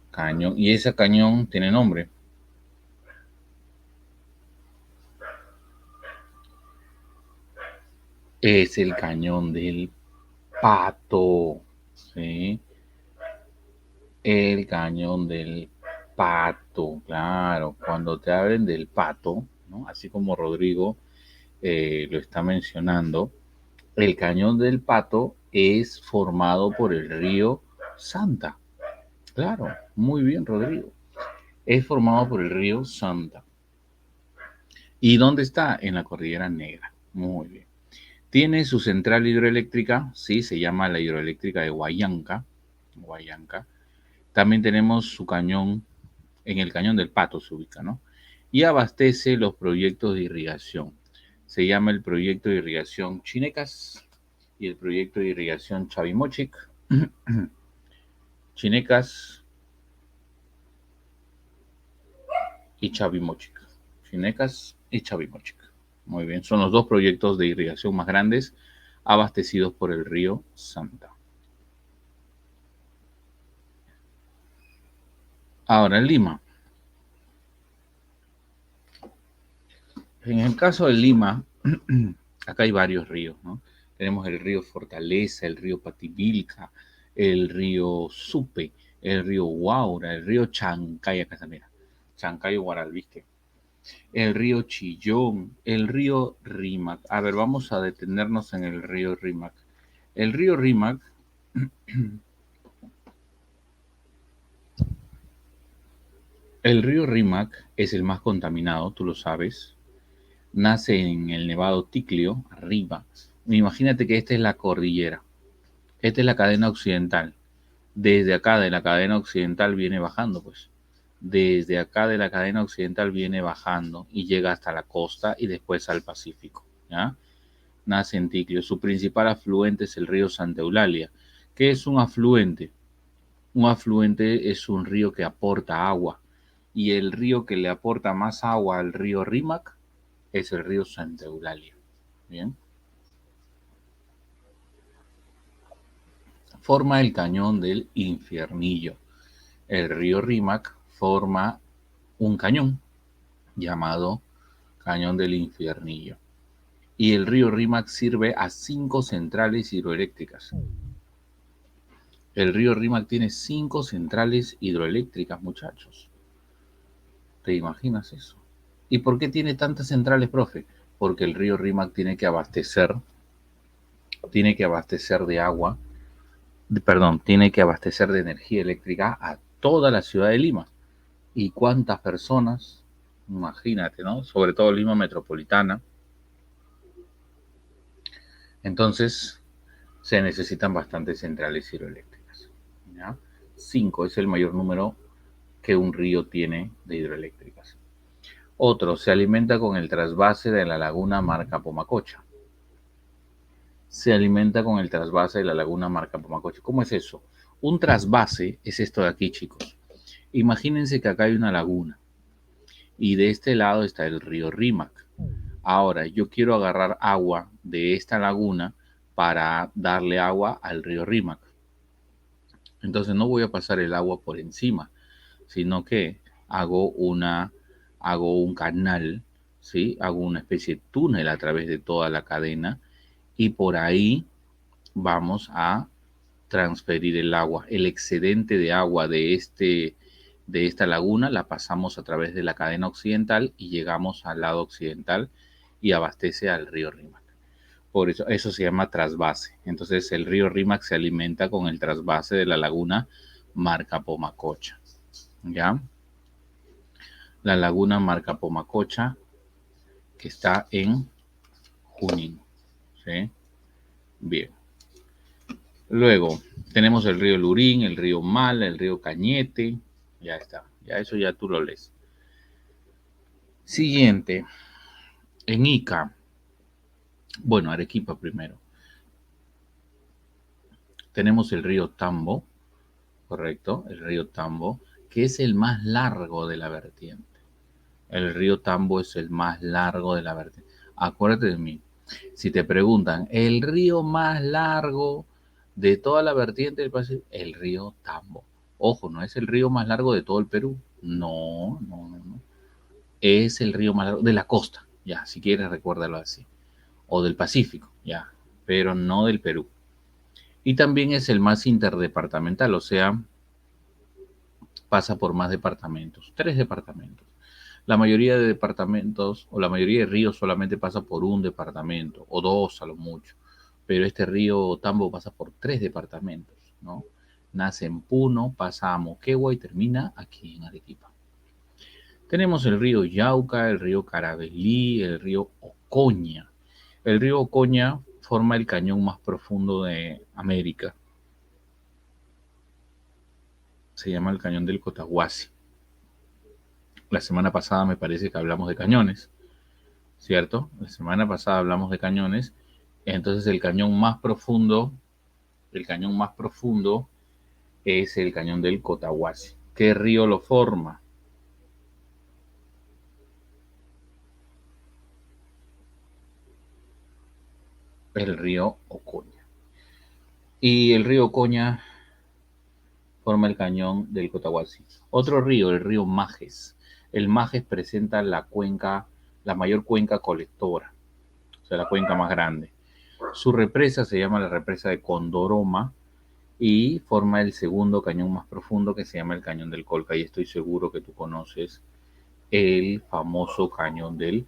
Cañón. Y ese cañón tiene nombre. Es el cañón del Pato, ¿sí? El cañón del Pato, claro. Cuando te hablen del Pato, ¿no? Así como Rodrigo lo está mencionando, el cañón del Pato es formado por el río Santa. Claro, muy bien, Rodrigo. Es formado por el río Santa. ¿Y dónde está? En la Cordillera Negra. Muy bien. Tiene su central hidroeléctrica, sí, se llama la hidroeléctrica de Huallanca. Huallanca. También tenemos su cañón, en el cañón del Pato se ubica, ¿no? Y abastece los proyectos de irrigación. Se llama el proyecto de irrigación Chinecas y el proyecto de irrigación Chavimochic. Chinecas y Chavimochic. Chinecas y Chavimochic. Muy bien, son los dos proyectos de irrigación más grandes abastecidos por el río Santa. Ahora, en Lima. En el caso de Lima, acá hay varios ríos, ¿no? Tenemos el río Fortaleza, el río Pativilca, el río Supe, el río Guaura, el río Chancay, acá está, mira, Chancay o Guaral, ¿viste? El río Chillón, el río Rímac. A ver, vamos a detenernos en el río Rímac. El río Rímac, el río Rímac es el más contaminado, tú lo sabes. Nace en el Nevado Ticlio, arriba. Imagínate que esta es la cordillera. Esta es la cadena occidental. Desde acá de la cadena occidental viene bajando, pues. Desde acá de la cadena occidental viene bajando y llega hasta la costa y después al Pacífico, ¿ya? Nace en Ticlio. Su principal afluente es el río Santa Eulalia. ¿Qué es un afluente? Un afluente es un río que aporta agua. Y el río que le aporta más agua al río Rímac es el río Santa Eulalia. Bien. Forma el cañón del Infiernillo. El río Rímac forma un cañón llamado Cañón del Infiernillo. Y el río Rímac sirve a 5 centrales hidroeléctricas. El río Rímac tiene 5 centrales hidroeléctricas, muchachos. ¿Te imaginas eso? ¿Y por qué tiene tantas centrales, profe? Porque el río Rímac tiene que abastecer de agua, perdón, tiene que abastecer de energía eléctrica a toda la ciudad de Lima. ¿Y cuántas personas? Imagínate, ¿no? Sobre todo Lima metropolitana. Entonces, se necesitan bastantes centrales hidroeléctricas. ¿Ya? 5 es el mayor número que un río tiene de hidroeléctricas. Otro, se alimenta con el trasvase de la laguna Marca Pomacocha. Se alimenta con el trasvase de la laguna Marca Pomacocha. ¿Cómo es eso? Un trasvase es esto de aquí, chicos. Imagínense que acá hay una laguna y de este lado está el río Rímac. Ahora, yo quiero agarrar agua de esta laguna para darle agua al río Rímac. Entonces no voy a pasar el agua por encima, sino que hago un canal, ¿sí? Hago una especie de túnel a través de toda la cadena y por ahí vamos a transferir el agua. El excedente de agua de esta laguna la pasamos a través de la cadena occidental y llegamos al lado occidental y abastece al río Rímac. Por eso se llama trasvase. Entonces el río Rímac se alimenta con el trasvase de la laguna Marca Pomacocha. ¿Ya? La laguna Marca Pomacocha que está en Junín. ¿Sí? Bien. Luego tenemos el río Lurín, el río Mala, el río Cañete. Ya está. Ya eso ya tú lo lees. Siguiente. En Ica. Bueno, Arequipa primero. Tenemos el río Tambo, correcto, el río Tambo, que es el más largo de la vertiente. El río Tambo es el más largo de la vertiente. Acuérdate de mí. Si te preguntan, el río más largo de toda la vertiente del Pacífico, el río Tambo. Ojo, no es el río más largo de todo el Perú. No, no, no, no. Es el río más largo de la costa. Ya, si quieres, recuérdalo así. o del Pacífico, ya, pero no del Perú. Y también es el más interdepartamental, o sea, pasa por más departamentos, 3 departamentos. La mayoría de departamentos o la mayoría de ríos solamente pasa por un departamento o dos a lo mucho, pero este río Tambo pasa por 3 departamentos, ¿no? Nace en Puno, pasa a Moquegua y termina aquí en Arequipa. Tenemos el río Yauca, el río Carabelí, el río Ocoña. El río Ocoña forma el cañón más profundo de América. Se llama el cañón del Cotahuasi. La semana pasada me parece que hablamos de cañones, ¿cierto? La semana pasada hablamos de cañones. Entonces el cañón más profundo es el cañón del Cotahuasi. ¿Qué río lo forma? El río Ocoña. Y el río Ocoña forma el cañón del Cotahuasi. Otro río, el río Majes. El Majes presenta la cuenca, la mayor cuenca colectora, o sea, la cuenca más grande. Su represa se llama la represa de Condoroma y forma el segundo cañón más profundo que se llama el cañón del Colca. Y estoy seguro que tú conoces el famoso cañón del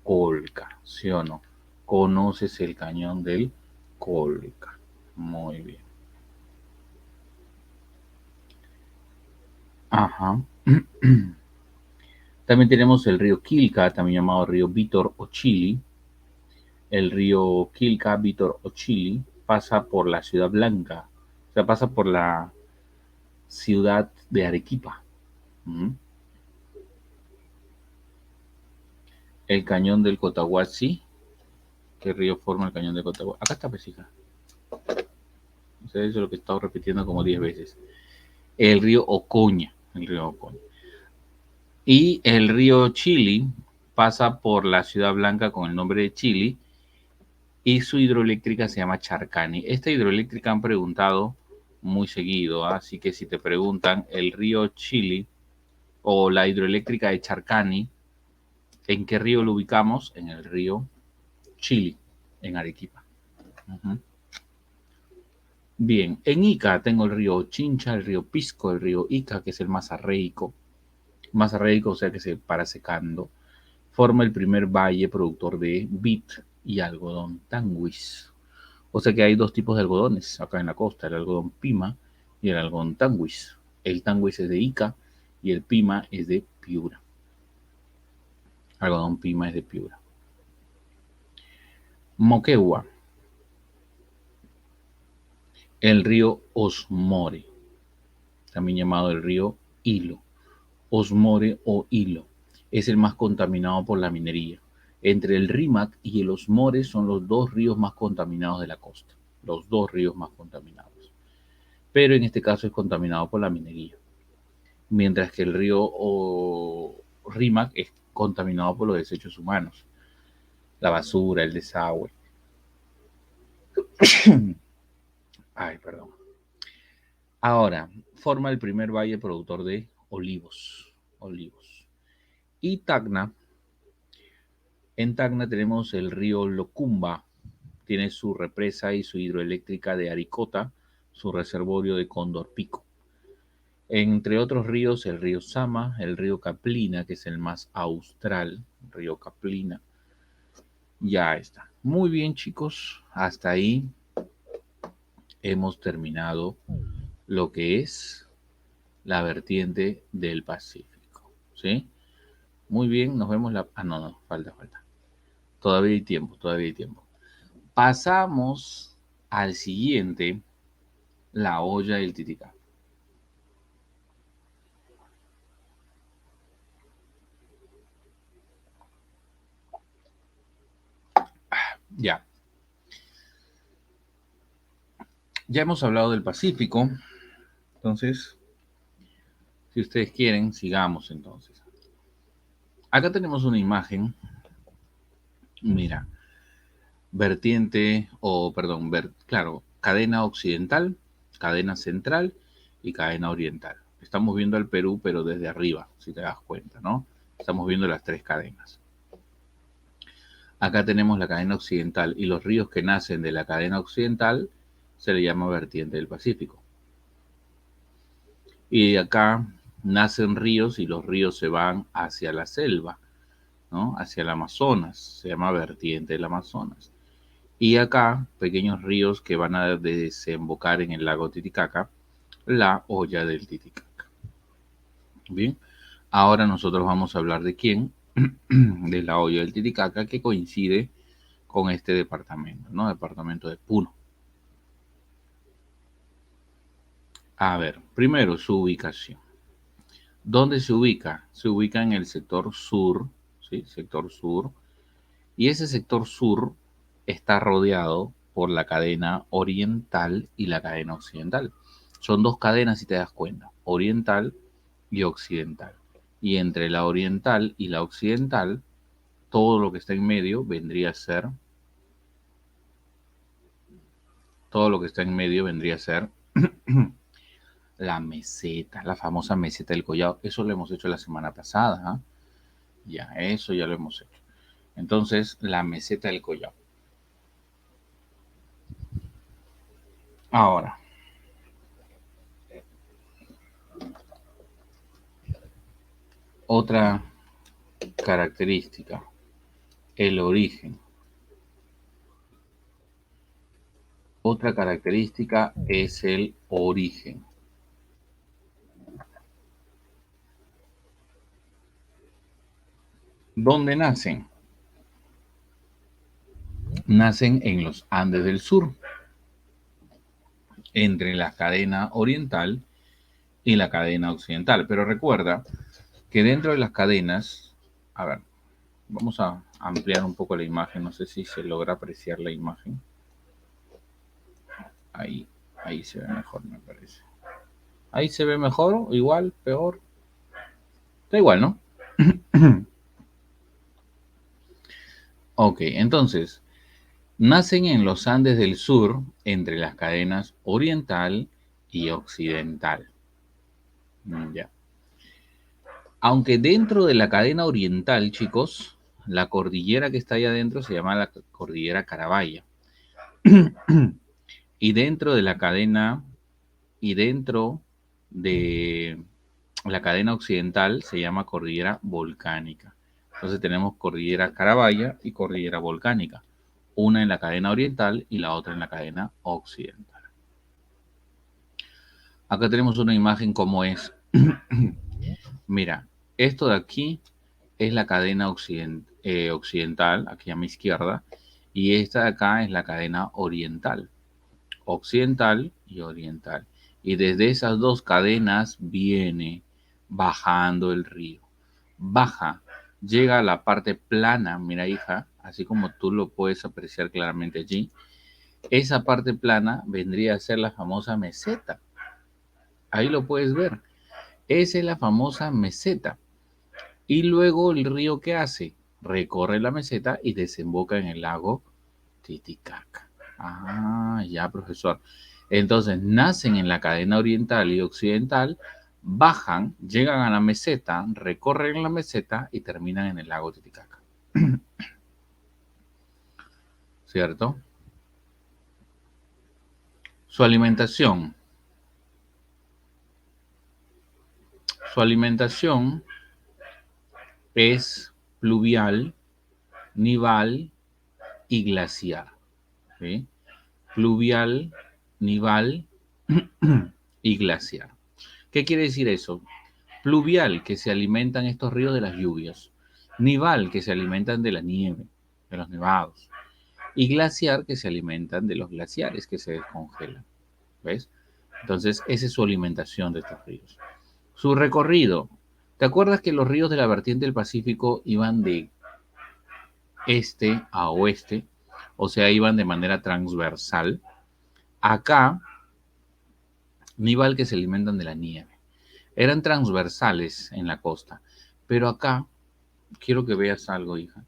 Colca, ¿sí o no? ¿Conoces el cañón del Colca? Muy bien. Ajá. También tenemos el río Quilca, también llamado río Vítor o Chili. El río Quilca, Vítor o Chili pasa por la Ciudad Blanca, o sea, pasa por la ciudad de Arequipa. ¿Mm? El cañón del Cotahuasi. ¿Qué río forma el cañón del Cotahuasi? Acá está, pues, hija. O sea, eso es lo que he estado repitiendo como 10 veces. El río Ocoña. El río Ocoña. Y el río Chili pasa por la Ciudad Blanca con el nombre de Chili y su hidroeléctrica se llama Charcani. Esta hidroeléctrica han preguntado muy seguido, ¿eh? Así que si te preguntan el río Chili o la hidroeléctrica de Charcani, ¿en qué río lo ubicamos? En el río Chili, en Arequipa. Uh-huh. Bien, en Ica tengo el río Chincha, el río Pisco, el río Ica, que es el más arreico, o sea que se para secando. Forma el primer valle productor de vid y algodón tanguis. O sea que hay 2 tipos de algodones acá en la costa, el algodón pima y el algodón tanguis. El tanguis es de Ica y el pima es de Piura. Algodón pima es de Piura. Moquegua, el río Osmore, también llamado el río Hilo. Osmore o Hilo es el más contaminado por la minería. Entre el Rímac y el Osmore son los 2 ríos más contaminados de la costa. Los 2 ríos más contaminados. Pero en este caso es contaminado por la minería. Mientras que el río Rímac es contaminado por los desechos humanos. La basura, el desagüe. Ay, perdón. Ahora, forma el primer valle productor de olivos. Olivos. Y Tacna, en Tacna tenemos el río Locumba, tiene su represa y su hidroeléctrica de Aricota, su reservorio de Cóndor Pico. Entre otros ríos, el río Sama, el río Caplina, que es el más austral, río Caplina. Ya está. Muy bien, chicos, hasta ahí hemos terminado lo que es la vertiente del Pacífico. ¿Sí? Muy bien, nos vemos la... Ah, no, no, falta. Todavía hay tiempo, todavía hay tiempo. Pasamos al siguiente, la olla del Titicaca. Ya, ya hemos hablado del Pacífico, entonces, si ustedes quieren, sigamos entonces. Acá tenemos una imagen, mira, vertiente, o perdón, claro, cadena occidental, cadena central y cadena oriental. Estamos viendo al Perú, pero desde arriba, si te das cuenta, ¿no? Estamos viendo las 3 cadenas. Acá tenemos la cadena occidental y los ríos que nacen de la cadena occidental se le llama vertiente del Pacífico. Y de acá nacen ríos y los ríos se van hacia la selva, ¿no? Hacia el Amazonas, se llama vertiente del Amazonas. Y acá, pequeños ríos que van a desembocar en el lago Titicaca, la hoya del Titicaca. Bien, ahora nosotros vamos a hablar de quién, de la hoya del Titicaca, que coincide con este departamento, ¿no? Departamento de Puno. A ver, primero su ubicación. ¿Dónde se ubica? Se ubica en el sector sur, ¿sí? Sector sur. Y ese sector sur está rodeado por la cadena oriental y la cadena occidental. Son dos cadenas, si te das cuenta, oriental y occidental. Y entre la oriental y la occidental, todo lo que está en medio vendría a ser, todo lo que está en medio vendría a ser la meseta, la famosa meseta del Collado. Eso lo hemos hecho la semana pasada, ¿eh? Ya, eso ya lo hemos hecho. Entonces, la meseta del Collado. Ahora, otra característica, el origen. Otra característica es el origen. ¿Dónde nacen? Nacen en los Andes del Sur, entre la cadena oriental y la cadena occidental. Pero recuerda que dentro de las cadenas, a ver, vamos a ampliar un poco la imagen, no sé si se logra apreciar la imagen. Ahí, ahí se ve mejor, me parece. Ahí se ve mejor, igual, peor. Da igual, ¿no? Ok, entonces, nacen en los Andes del Sur, entre las cadenas oriental y occidental. Ya. Aunque dentro de la cadena oriental, chicos, la cordillera que está ahí adentro se llama la cordillera Carabaya. Y dentro de la cadena, y dentro de la cadena occidental se llama cordillera volcánica. Entonces tenemos cordillera Carabaya y cordillera volcánica. Una en la cadena oriental y la otra en la cadena occidental. Acá tenemos una imagen como es. Mira, esto de aquí es la cadena occidental, aquí a mi izquierda, y esta de acá es la cadena oriental, occidental y oriental. Y desde esas dos cadenas viene bajando el río. Baja, llega a la parte plana, mira hija, así como tú lo puedes apreciar claramente allí. Esa parte plana vendría a ser la famosa meseta. Ahí lo puedes ver. Esa es la famosa meseta. Y luego el río, ¿qué hace? Recorre la meseta y desemboca en el lago Titicaca. Ah, ya, profesor. Entonces nacen en la cadena oriental y occidental, bajan, llegan a la meseta, recorren la meseta y terminan en el lago Titicaca. ¿Cierto? Su alimentación. Su alimentación es pluvial, nival y glaciar. ¿Sí? Pluvial, nival y glaciar. ¿Qué quiere decir eso? Pluvial, que se alimentan estos ríos de las lluvias. Nival, que se alimentan de la nieve, de los nevados. Y glaciar, que se alimentan de los glaciares que se descongelan. ¿Ves? Entonces, esa es su alimentación de estos ríos. Su recorrido. ¿Te acuerdas que los ríos de la vertiente del Pacífico iban de este a oeste? O sea, iban de manera transversal. Acá, nival que se alimentan de la nieve. Eran transversales en la costa. Pero acá, quiero que veas algo, hija.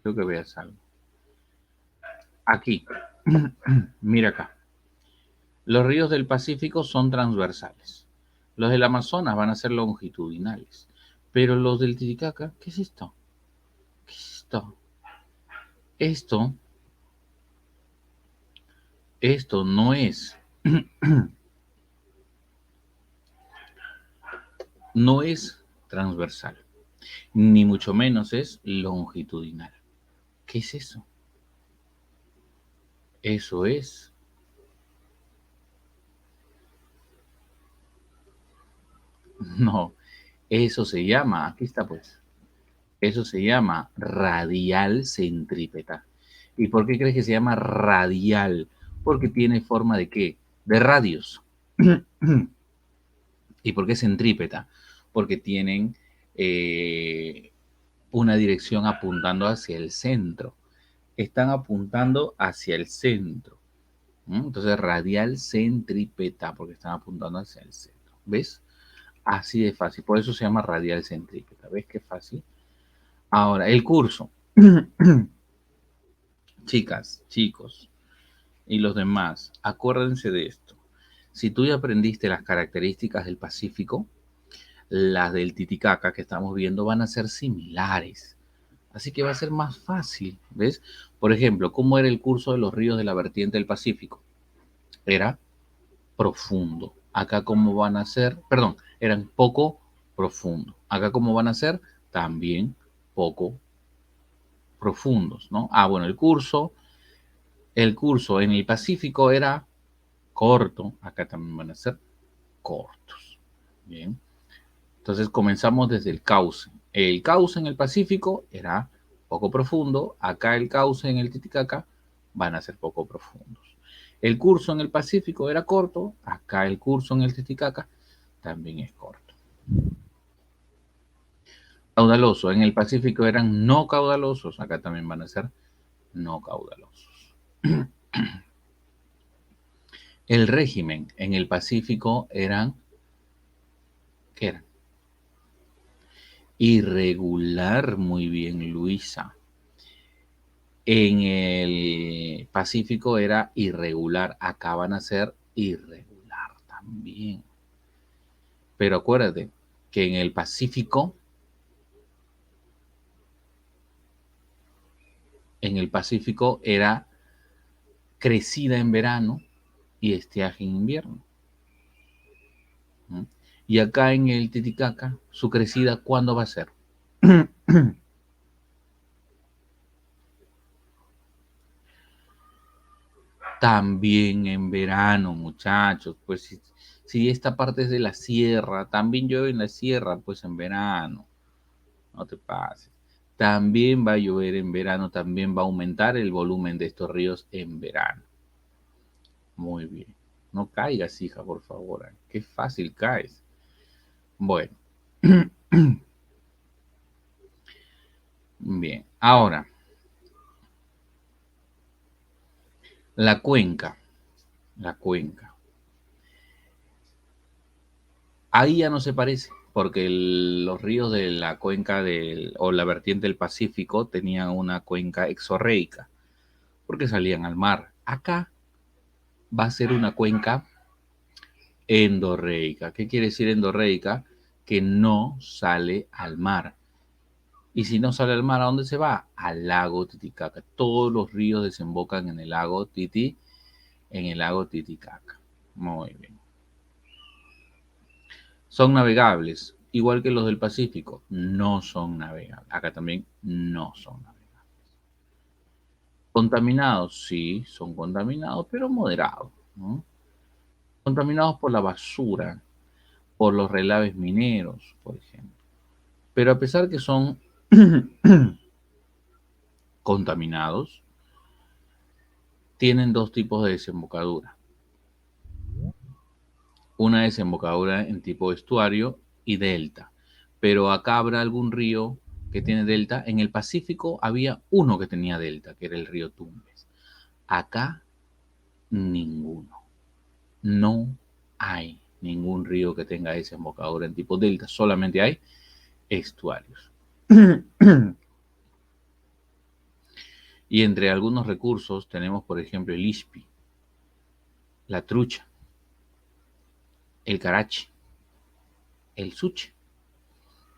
Quiero que veas algo. Aquí, mira acá. Los ríos del Pacífico son transversales. Los del Amazonas van a ser longitudinales. Pero los del Titicaca, ¿qué es esto? ¿Qué es esto? Esto no es, no es transversal, ni mucho menos es longitudinal. ¿Qué es eso? Eso es, no, eso se llama, aquí está pues, eso se llama radial centrípeta. ¿Y por qué crees que se llama radial? Porque tiene forma de ¿qué? De radios. ¿Y por qué centrípeta? Porque tienen una dirección apuntando hacia el centro. Están apuntando hacia el centro. Entonces, radial centrípeta, porque están apuntando hacia el centro. ¿Ves? Así de fácil. Por eso se llama radial centrípeta. ¿Ves qué fácil? Ahora, el curso. Chicas, chicos y los demás, acuérdense de esto. Si tú ya aprendiste las características del Pacífico, las del Titicaca que estamos viendo van a ser similares. Así que va a ser más fácil, ¿ves? Por ejemplo, ¿cómo era el curso de los ríos de la vertiente del Pacífico? Era profundo. Acá, ¿cómo van a ser? Perdón, eran poco profundo. Acá, ¿cómo van a ser? También poco profundos, ¿no? Ah, bueno, el curso en el Pacífico era corto. Acá también van a ser cortos. Bien. Entonces comenzamos desde el cauce. El cauce en el Pacífico era poco profundo. Acá el cauce en el Titicaca van a ser poco profundos. El curso en el Pacífico era corto. Acá el curso en el Titicaca también es corto. Caudaloso. En el Pacífico eran no caudalosos. Acá también van a ser no caudalosos. El régimen en el Pacífico eran, ¿qué eran? Irregular, muy bien, Luisa. En el Pacífico era irregular, acá van a ser irregular también. Pero acuérdate que en el Pacífico era crecida en verano y estiaje en invierno. ¿Mm? Y acá en el Titicaca, su crecida, ¿cuándo va a ser? También en verano, muchachos. Pues si esta parte es de la sierra, también llueve en la sierra, pues en verano. No te pases. También va a llover en verano, también va a aumentar el volumen de estos ríos en verano. Muy bien. No caigas, hija, por favor. Qué fácil caes. Bueno. Bien. Ahora, la cuenca. La cuenca. Ahí ya no se parece, porque los ríos de la cuenca o la vertiente del Pacífico tenían una cuenca exorreica, porque salían al mar. Acá va a ser una cuenca endorreica. ¿Qué quiere decir endorreica? Que no sale al mar. Y si no sale al mar, ¿a dónde se va? Al lago Titicaca. Todos los ríos desembocan en el lago Titicaca. Muy bien. Son navegables, igual que los del Pacífico. No son navegables. Acá también no son navegables. Contaminados, sí, son contaminados, pero moderados, ¿no? Contaminados por la basura, por los relaves mineros, por ejemplo. Pero a pesar que son contaminados, tienen dos tipos de desembocadura. Una desembocadura en tipo estuario y delta. Pero acá habrá algún río que tiene delta. En el Pacífico había uno que tenía delta, que era el río Tumbes. Acá ninguno. No hay ningún río que tenga desembocadura en tipo delta. Solamente hay estuarios. Y entre algunos recursos tenemos, por ejemplo, el ispi, la trucha, el carachi, el suche.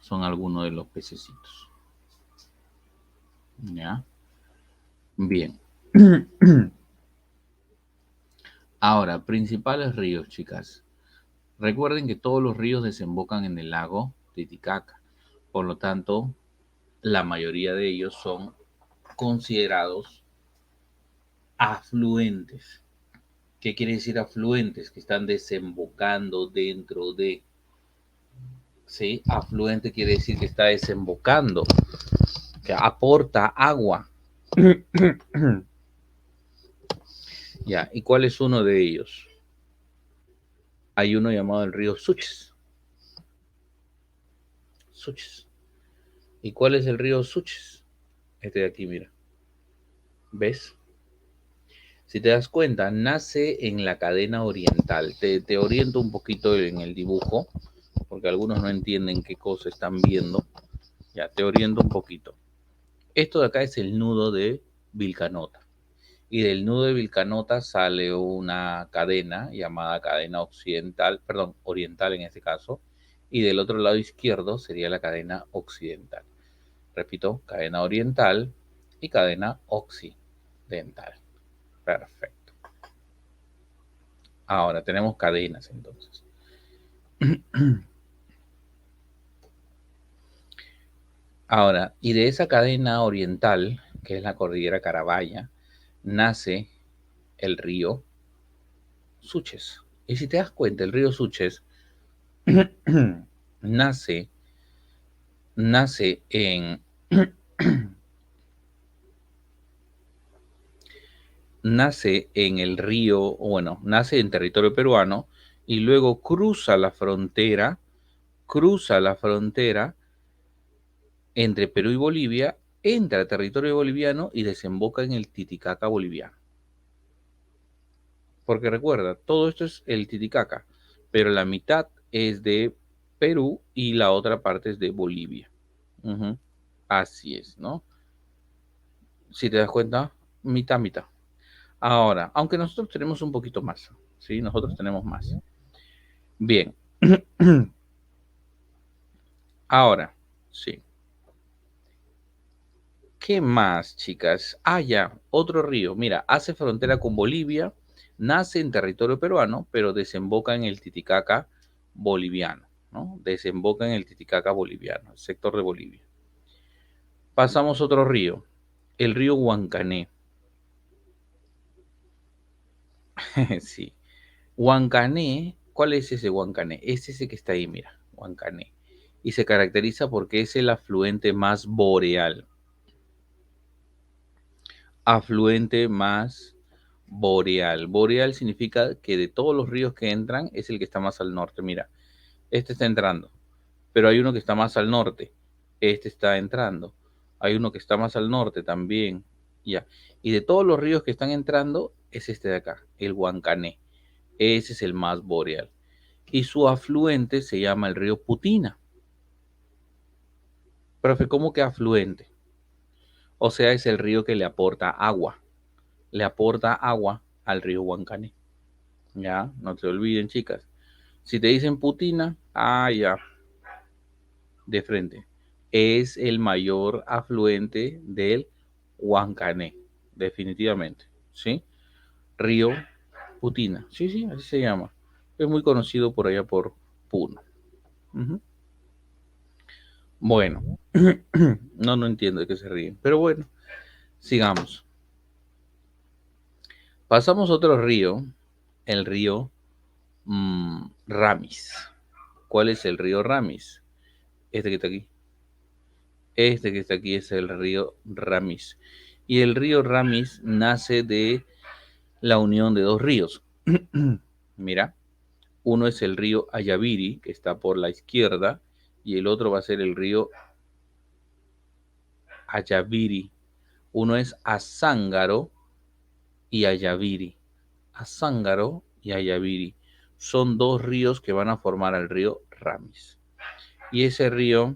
Son algunos de los pececitos. ¿Ya? Bien. Ahora, principales ríos, chicas. Recuerden que todos los ríos desembocan en el lago Titicaca. Por lo tanto, la mayoría de ellos son considerados afluentes. ¿Qué quiere decir afluentes? Que están desembocando dentro de. ¿Sí? Afluente quiere decir que está desembocando, que aporta agua. Ya, ¿y cuál es uno de ellos? Hay uno llamado el río Suches. Suches. ¿Y cuál es el río Suches? Este de aquí, mira. ¿Ves? Si te das cuenta, nace en la cadena oriental. Te oriento un poquito en el dibujo, porque algunos no entienden qué cosa están viendo. Ya, te oriento un poquito. Esto de acá es el nudo de Vilcanota. Y del nudo de Vilcanota sale una cadena llamada cadena occidental, perdón, oriental en este caso, y del otro lado izquierdo sería la cadena occidental. Repito, cadena oriental y cadena occidental. Perfecto. Ahora tenemos cadenas entonces. Ahora, y de esa cadena oriental, que es la cordillera Carabaya, nace el río Suches. Y si te das cuenta, el río Suches nace, nace en nace en el río, bueno, nace en territorio peruano y luego cruza la frontera entre Perú y Bolivia, entra al territorio boliviano y desemboca en el Titicaca boliviano. Porque recuerda, todo esto es el Titicaca, pero la mitad es de Perú y la otra parte es de Bolivia. Ujú. Así es, ¿no? Si te das cuenta, mitad, mitad. Ahora, aunque nosotros tenemos un poquito más, ¿sí? Nosotros tenemos más. Bien. Ahora, sí. ¿Qué más, chicas? Ah, ya, otro río. Mira, hace frontera con Bolivia, nace en territorio peruano, pero desemboca en el Titicaca boliviano, ¿no? Desemboca en el Titicaca boliviano, el sector de Bolivia. Pasamos a otro río, el río Huancané. Sí. Huancané, ¿cuál es ese Huancané? Es ese que está ahí, mira, Huancané. Y se caracteriza porque es el afluente más boreal. Afluente más boreal. Boreal significa que de todos los ríos que entran es el que está más al norte. Mira, este está entrando, pero hay uno que está más al norte. Este está entrando. Hay uno que está más al norte también. Ya. Y de todos los ríos que están entrando es este de acá, el Huancané. Ese es el más boreal. Y su afluente se llama el río Putina. Profe, ¿cómo que afluente? O sea, es el río que le aporta agua. Le aporta agua al río Huancané. Ya, no se olviden, chicas. Si te dicen Putina, ah, ya, de frente. Es el mayor afluente del Huancané, definitivamente. ¿Sí? Río Putina. Sí, sí, así se llama. Es muy conocido por allá por Puno. Ujú. Bueno, no entiendo de qué se ríen, pero bueno, sigamos. Pasamos a otro río, el río Ramis. ¿Cuál es el río Ramis? Este que está aquí. Este que está aquí es el río Ramis. Y el río Ramis nace de la unión de dos ríos. Mira, uno es el río Ayaviri, que está por la izquierda, y el otro va a ser el río Ayaviri. Uno es Azángaro y Ayaviri. Azángaro y Ayaviri. Son dos ríos que van a formar el río Ramis. Y ese río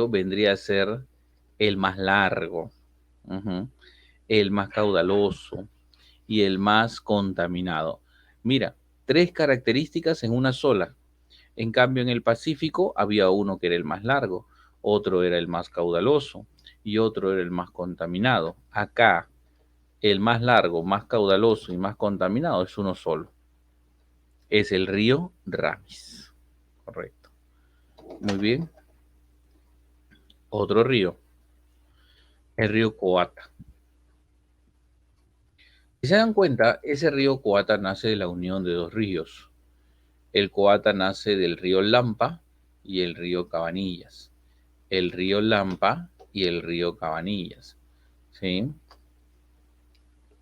vendría a ser el más largo, uh-huh, el más caudaloso y el más contaminado. Mira, tres características en una sola. En cambio, en el Pacífico había uno que era el más largo, otro era el más caudaloso y otro era el más contaminado. Acá, el más largo, más caudaloso y más contaminado es uno solo. Es el río Ramis. Correcto. Muy bien. Otro río, el río Coata. Si se dan cuenta, ese río Coata nace de la unión de dos ríos. El Coata nace del río Lampa y el río Cabanillas. El río Lampa y el río Cabanillas. ¿Sí?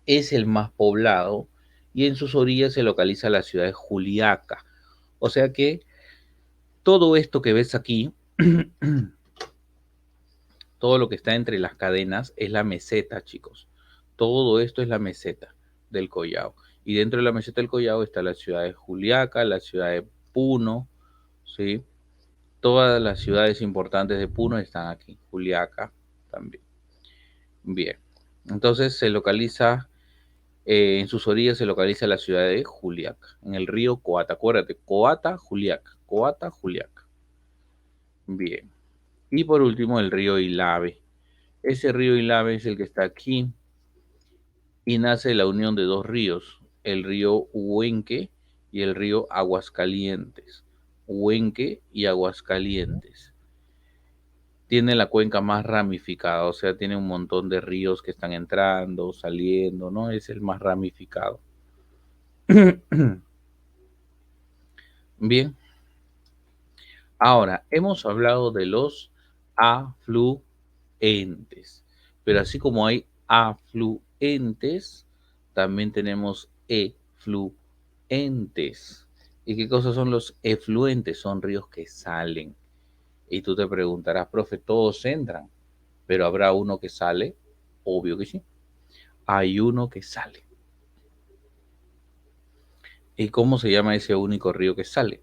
Es el más poblado y en sus orillas se localiza la ciudad de Juliaca. O sea que todo esto que ves aquí, todo lo que está entre las cadenas es la meseta, chicos. Todo esto es la meseta del Collao. Y dentro de la meseta del Collao está la ciudad de Juliaca, la ciudad de Puno, ¿sí? Todas las ciudades importantes de Puno están aquí. Juliaca también. Bien. Entonces se localiza, en sus orillas se localiza la ciudad de Juliaca, en el río Coata. Acuérdate, Coata, Juliaca. Coata, Juliaca. Bien. Y por último, el río Ilave. Ese río Ilave es el que está aquí y nace de la unión de dos ríos, el río Huenque y el río Aguascalientes. Huenque y Aguascalientes. Tiene la cuenca más ramificada, o sea, tiene un montón de ríos que están entrando, saliendo, ¿no? Es el más ramificado. Bien, ahora hemos hablado de los afluentes, pero así como hay afluentes, también tenemos efluentes. ¿Y qué cosas son los efluentes? Son ríos que salen. Y tú te preguntarás, profe, todos entran, pero ¿habrá uno que sale? Obvio que sí. Hay uno que sale. ¿Y cómo se llama ese único río que sale?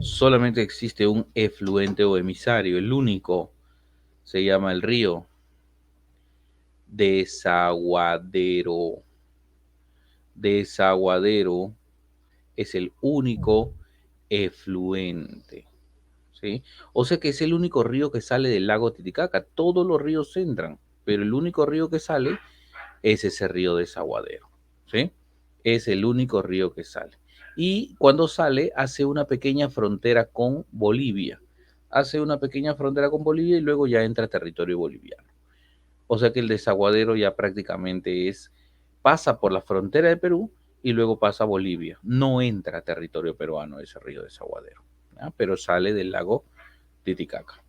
Solamente existe un efluente o emisario. El único se llama el río Desaguadero. Desaguadero es el único efluente. ¿Sí? O sea que es el único río que sale del lago Titicaca. Todos los ríos entran, pero el único río que sale es ese río Desaguadero. ¿Sí? Es el único río que sale. Y cuando sale, hace una pequeña frontera con Bolivia. Hace una pequeña frontera con Bolivia y luego ya entra a territorio boliviano. O sea que el Desaguadero ya prácticamente pasa por la frontera de Perú y luego pasa a Bolivia. No entra a territorio peruano ese río Desaguadero, ¿ya? Pero sale del lago Titicaca.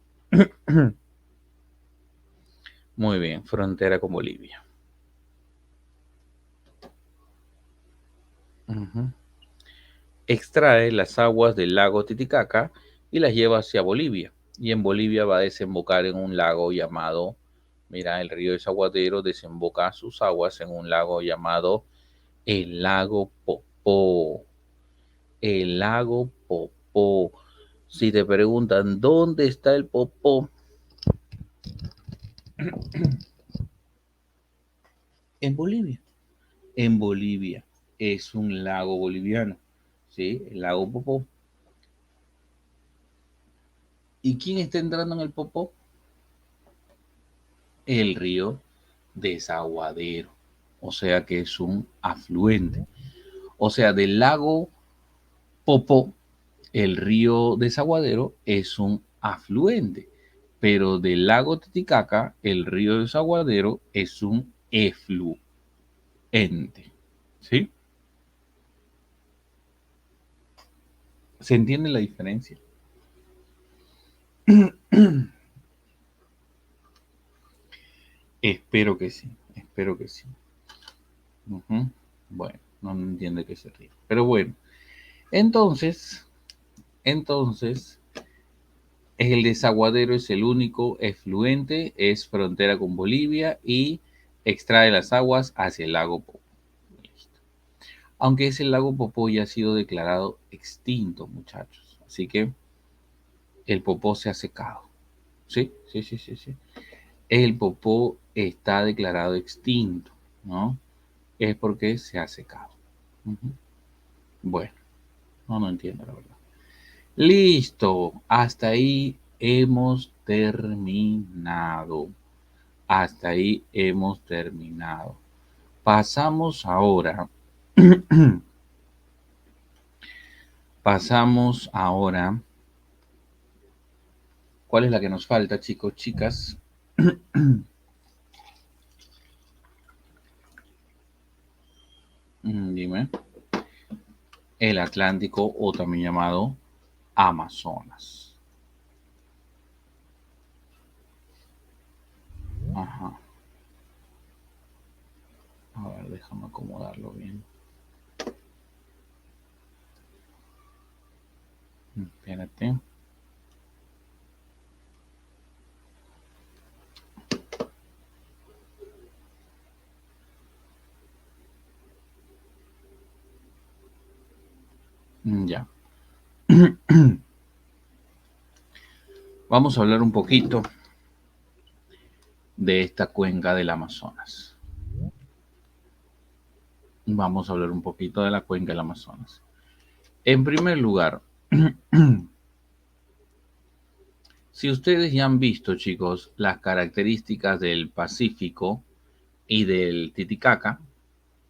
Muy bien, frontera con Bolivia. Extrae las aguas del lago Titicaca y las lleva hacia Bolivia. Y en Bolivia va a desembocar en un lago llamado, mira, el río Desaguadero desemboca sus aguas en un lago llamado el lago Popó. El lago Popó. Si te preguntan dónde está el Popó, en Bolivia. En Bolivia. Es un lago boliviano. ¿Sí? El lago Popó. ¿Y quién está entrando en el Popó? El río Desaguadero. O sea que es un afluente. O sea, del lago Popó, el río Desaguadero es un afluente. Pero del lago Titicaca, el río Desaguadero es un efluente. ¿Sí? ¿Se entiende la diferencia? Espero que sí, espero que sí. Bueno, no entiende que se ríe. Pero bueno, entonces, entonces, el Desaguadero es el único efluente, es frontera con Bolivia y extrae las aguas hacia el lago Popó. Listo. Aunque ese lago Popó ya ha sido declarado extinto, muchachos. Así que el Popó se ha secado. Sí, sí, sí, sí, sí. El Popó está declarado extinto, ¿no? Es porque se ha secado. Ujú. Bueno, no entiendo la verdad. Listo, hasta ahí hemos terminado. Hasta ahí hemos terminado. Pasamos ahora. Pasamos ahora. ¿Cuál es la que nos falta, chicos, chicas? Dime. El Atlántico o también llamado Amazonas. Ajá. A ver, déjame acomodarlo bien. Espérate. Ya. Vamos a hablar un poquito de esta cuenca del Amazonas. Vamos a hablar un poquito de la cuenca del Amazonas. En primer lugar, si ustedes ya han visto, chicos, las características del Pacífico y del Titicaca,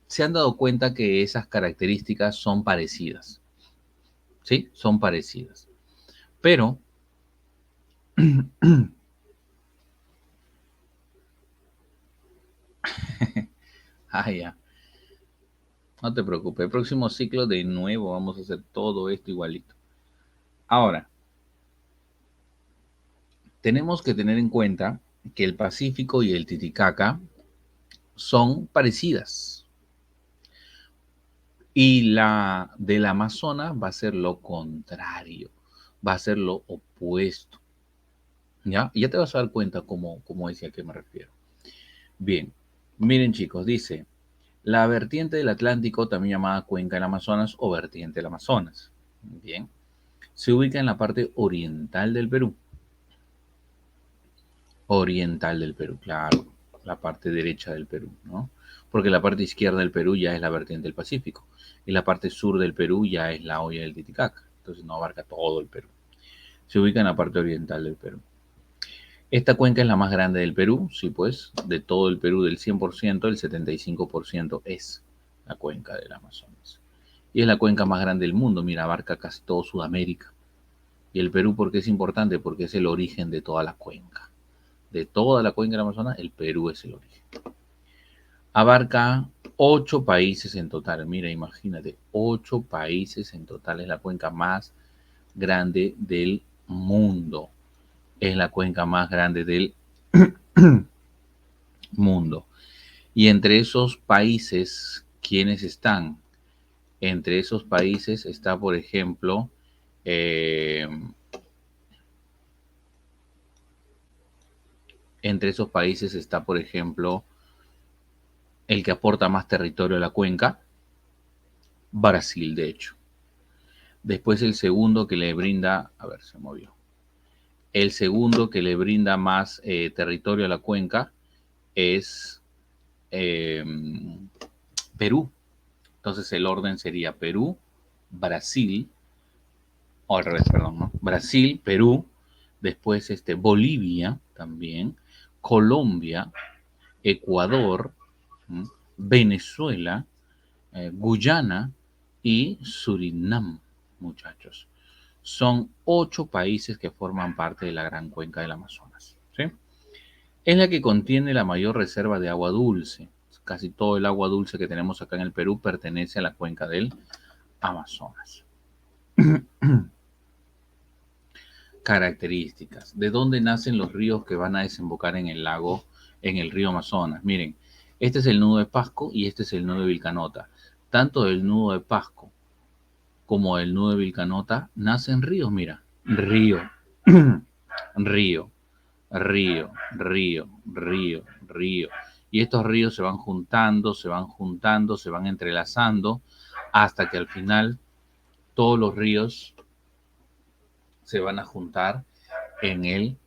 se han dado cuenta que esas características son parecidas. ¿Sí? Son parecidas. Pero, ya. No te preocupes. El próximo ciclo de nuevo vamos a hacer todo esto igualito. Ahora, tenemos que tener en cuenta que el Pacífico y el Titicaca son parecidas. Y la del Amazonas va a ser lo contrario, va a ser lo opuesto. ¿Ya? Y ya te vas a dar cuenta cómo es y a qué me refiero. Bien, miren chicos, dice, la vertiente del Atlántico, también llamada cuenca del Amazonas o vertiente del Amazonas. Bien, se ubica en la parte oriental del Perú. Oriental del Perú, claro, la parte derecha del Perú, ¿no? Porque la parte izquierda del Perú ya es la vertiente del Pacífico y la parte sur del Perú ya es la olla del Titicaca, entonces no abarca todo el Perú. Se ubica en la parte oriental del Perú. Esta cuenca es la más grande del Perú, sí, pues, de todo el Perú, del 100%, el 75% es la cuenca del Amazonas. Y es la cuenca más grande del mundo, mira, abarca casi todo Sudamérica. Y el Perú, ¿por qué es importante? Porque es el origen de toda la cuenca. De toda la cuenca del Amazonas, el Perú es el origen. Abarca 8 países en total. Mira, imagínate, 8 países en total. Es la cuenca más grande del mundo. Es la cuenca más grande del mundo. Y entre esos países, ¿quiénes están? Entre esos países está, por ejemplo, entre esos países está, por ejemplo, el que aporta más territorio a la cuenca, Brasil, de hecho. Después el segundo que le brinda, a ver, se movió. El segundo que le brinda más territorio a la cuenca es eh, Perú. Entonces el orden sería Perú, Brasil, o al revés, perdón, ¿no? Brasil, Perú, después Bolivia también, Colombia, Ecuador, ¿m? Venezuela, Guyana y Surinam, muchachos. Son 8 países que forman parte de la gran cuenca del Amazonas. ¿Sí? Es la que contiene la mayor reserva de agua dulce. Casi todo el agua dulce que tenemos acá en el Perú pertenece a la cuenca del Amazonas. Características. ¿De dónde nacen los ríos que van a desembocar en el lago, en el río Amazonas? Miren, este es el nudo de Pasco y este es el nudo de Vilcanota. Tanto del nudo de Pasco como del nudo de Vilcanota nacen ríos, mira. Río, río, río, río, río, río. Y estos ríos se van juntando, se van juntando, se van entrelazando hasta que al final todos los ríos se van a juntar en el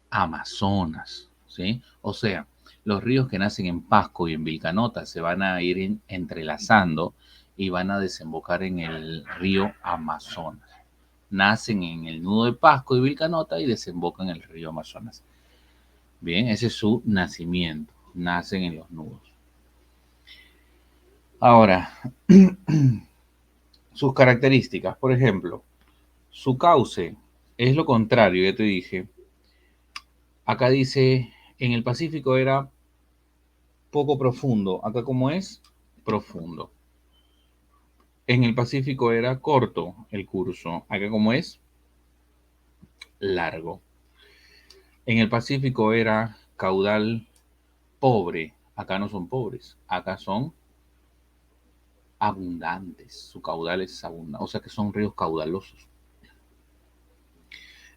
Amazonas, ¿sí? O sea, los ríos que nacen en Pasco y en Vilcanota se van a ir entrelazando y van a desembocar en el río Amazonas. Nacen en el nudo de Pasco y Vilcanota y desembocan en el río Amazonas. Bien, ese es su nacimiento. Nacen en los nudos. Ahora, sus características, por ejemplo, su cauce es lo contrario, ya te dije. Acá dice, en el Pacífico era poco profundo. Acá como es, profundo. En el Pacífico era corto el curso. Acá como es, largo. En el Pacífico era caudal pobre. Acá no son pobres. Acá son abundantes. Su caudal es abundante. O sea que son ríos caudalosos.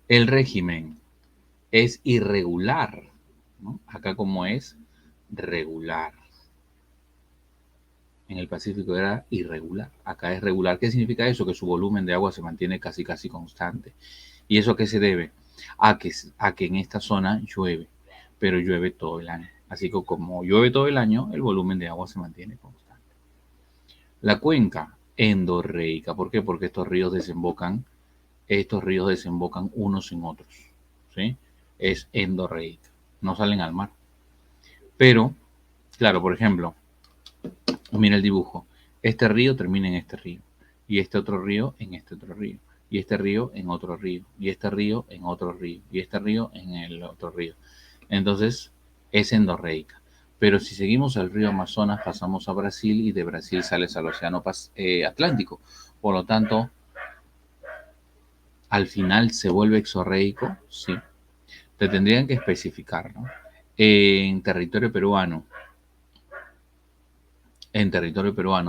El régimen es irregular, ¿no? Acá como es regular. En el Pacífico era irregular. Acá es regular. ¿Qué significa eso? Que su volumen de agua se mantiene casi constante. ¿Y eso a qué se debe? A que en esta zona llueve, pero llueve todo el año. Así que como llueve todo el año, el volumen de agua se mantiene constante. La cuenca endorreica. ¿Por qué? Porque estos ríos desembocan unos en otros. ¿Sí? Es endorreica. No salen al mar. Pero, claro, por ejemplo, mira el dibujo. Este río termina en este río. Y este otro río en este otro río. Y este río en otro río. Y este río en otro río. Y este río en el otro río. Entonces, es endorreica. Pero si seguimos el río Amazonas, pasamos a Brasil y de Brasil sales al Océano Atlántico. Por lo tanto, al final se vuelve exorreico, sí. Te tendrían que especificar, ¿no? En territorio peruano,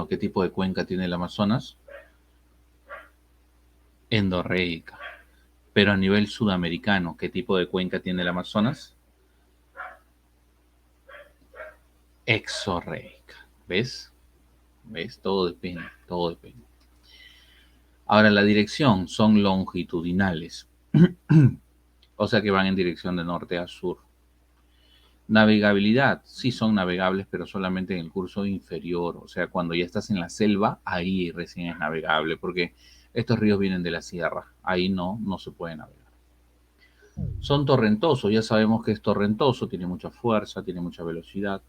¿qué tipo de cuenca tiene el Amazonas? Endorreica. Pero a nivel sudamericano, ¿qué tipo de cuenca tiene el Amazonas? Exorreica. ¿Ves? ¿Ves? Todo depende, todo depende. Ahora, la dirección son longitudinales. O sea que van en dirección de norte a sur. Navegabilidad, sí son navegables, pero solamente en el curso inferior. O sea, cuando ya estás en la selva, ahí recién es navegable, porque estos ríos vienen de la sierra. Ahí no se puede navegar. Son torrentosos, ya sabemos que es torrentoso, tiene mucha fuerza, tiene mucha velocidad.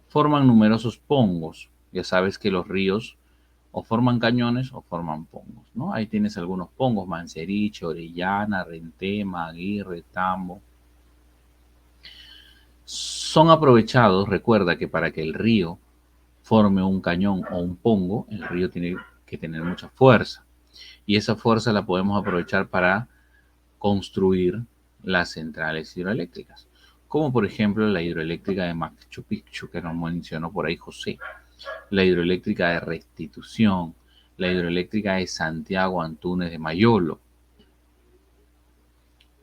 Forman numerosos pongos. Ya sabes que los ríos o forman cañones o forman pongos, ¿no? Ahí tienes algunos pongos: Manseriche, Orellana, Rentema, Aguirre, Tambo. Son aprovechados, recuerda que para que el río forme un cañón o un pongo, el río tiene que tener mucha fuerza. Y esa fuerza la podemos aprovechar para construir las centrales hidroeléctricas, como por ejemplo la hidroeléctrica de Machu Picchu, que nos mencionó por ahí José, la hidroeléctrica de Restitución, la hidroeléctrica de Santiago Antunes de Mayolo.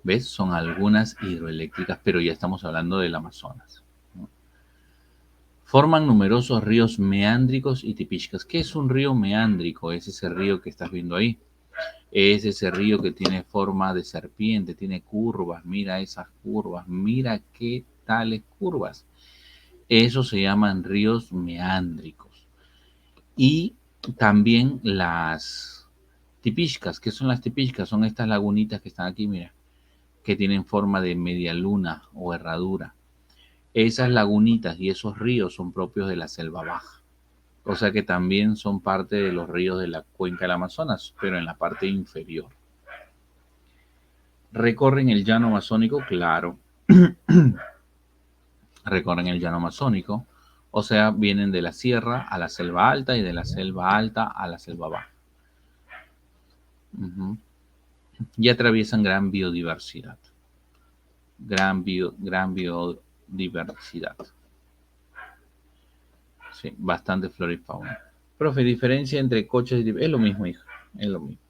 ¿Ves? Son algunas hidroeléctricas, pero ya estamos hablando del Amazonas, ¿no? Forman numerosos ríos meándricos y tipichcas. ¿Qué es un río meándrico? Es ese río que estás viendo ahí. Es ese río que tiene forma de serpiente, tiene curvas. Mira esas curvas, mira qué tales curvas. Eso se llaman ríos meándricos. Y también las tipichcas. ¿Qué son las tipichcas? Son estas lagunitas que están aquí, mira, que tienen forma de media luna o herradura. Esas lagunitas y esos ríos son propios de la selva baja. O sea que también son parte de los ríos de la cuenca del Amazonas, pero en la parte inferior. ¿Recorren el llano amazónico? Claro. Recorren el llano amazónico. O sea, vienen de la sierra a la selva alta y de la selva alta a la selva baja. Y atraviesan gran biodiversidad. Gran biodiversidad. Sí, bastante flora y fauna. Profe, diferencia entre cochas y tipichcas. Es lo mismo, hija. Es lo mismo.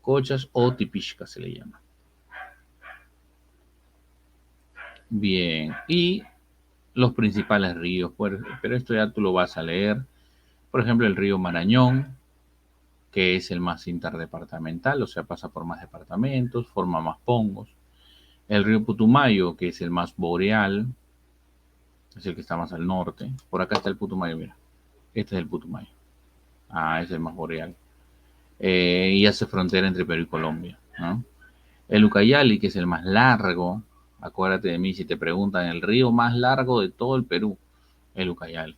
Cochas o tipichcas se le llama. Bien. Y los principales ríos, pero esto ya tú lo vas a leer. Por ejemplo, el río Marañón, que es el más interdepartamental, o sea, pasa por más departamentos, forma más pongos. El río Putumayo, que es el más boreal. es el que está más al norte. Por acá está el Putumayo, mira. Este es el Putumayo. Ah, es el más boreal. Y hace frontera entre Perú y Colombia, ¿no? El Ucayali, que es el más largo, acuérdate de mí si te preguntan, el río más largo de todo el Perú, el Ucayali.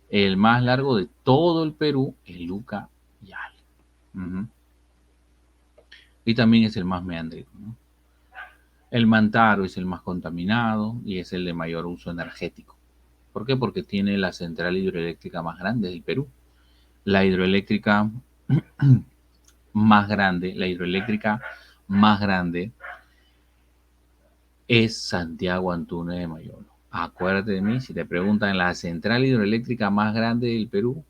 El más largo de todo el Perú, el Ucayali. Uh-huh. Y también es el más meandrico, ¿no? El Mantaro es el más contaminado y es el de mayor uso energético. ¿Por qué? Porque tiene la central hidroeléctrica más grande del Perú. La hidroeléctrica más grande, la hidroeléctrica más grande es Santiago Antunes de Mayolo. Acuérdate de mí, si te preguntan la central hidroeléctrica más grande del Perú,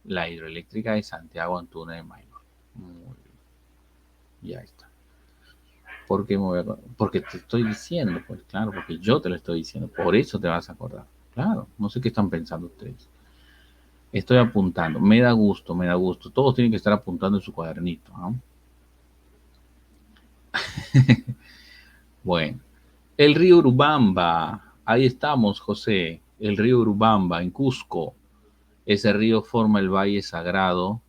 la hidroeléctrica de Santiago Antunes de Mayolo. Muy bien. Ya está. ¿Por qué me voy a acordar? Porque te estoy diciendo, pues claro, porque yo te lo estoy diciendo, por eso te vas a acordar. Claro, no sé qué están pensando ustedes. Estoy apuntando, me da gusto, me da gusto. Todos tienen que estar apuntando en su cuadernito, ¿no? Bueno, el río Urubamba, ahí estamos, José. El río Urubamba en Cusco. Ese río forma el valle sagrado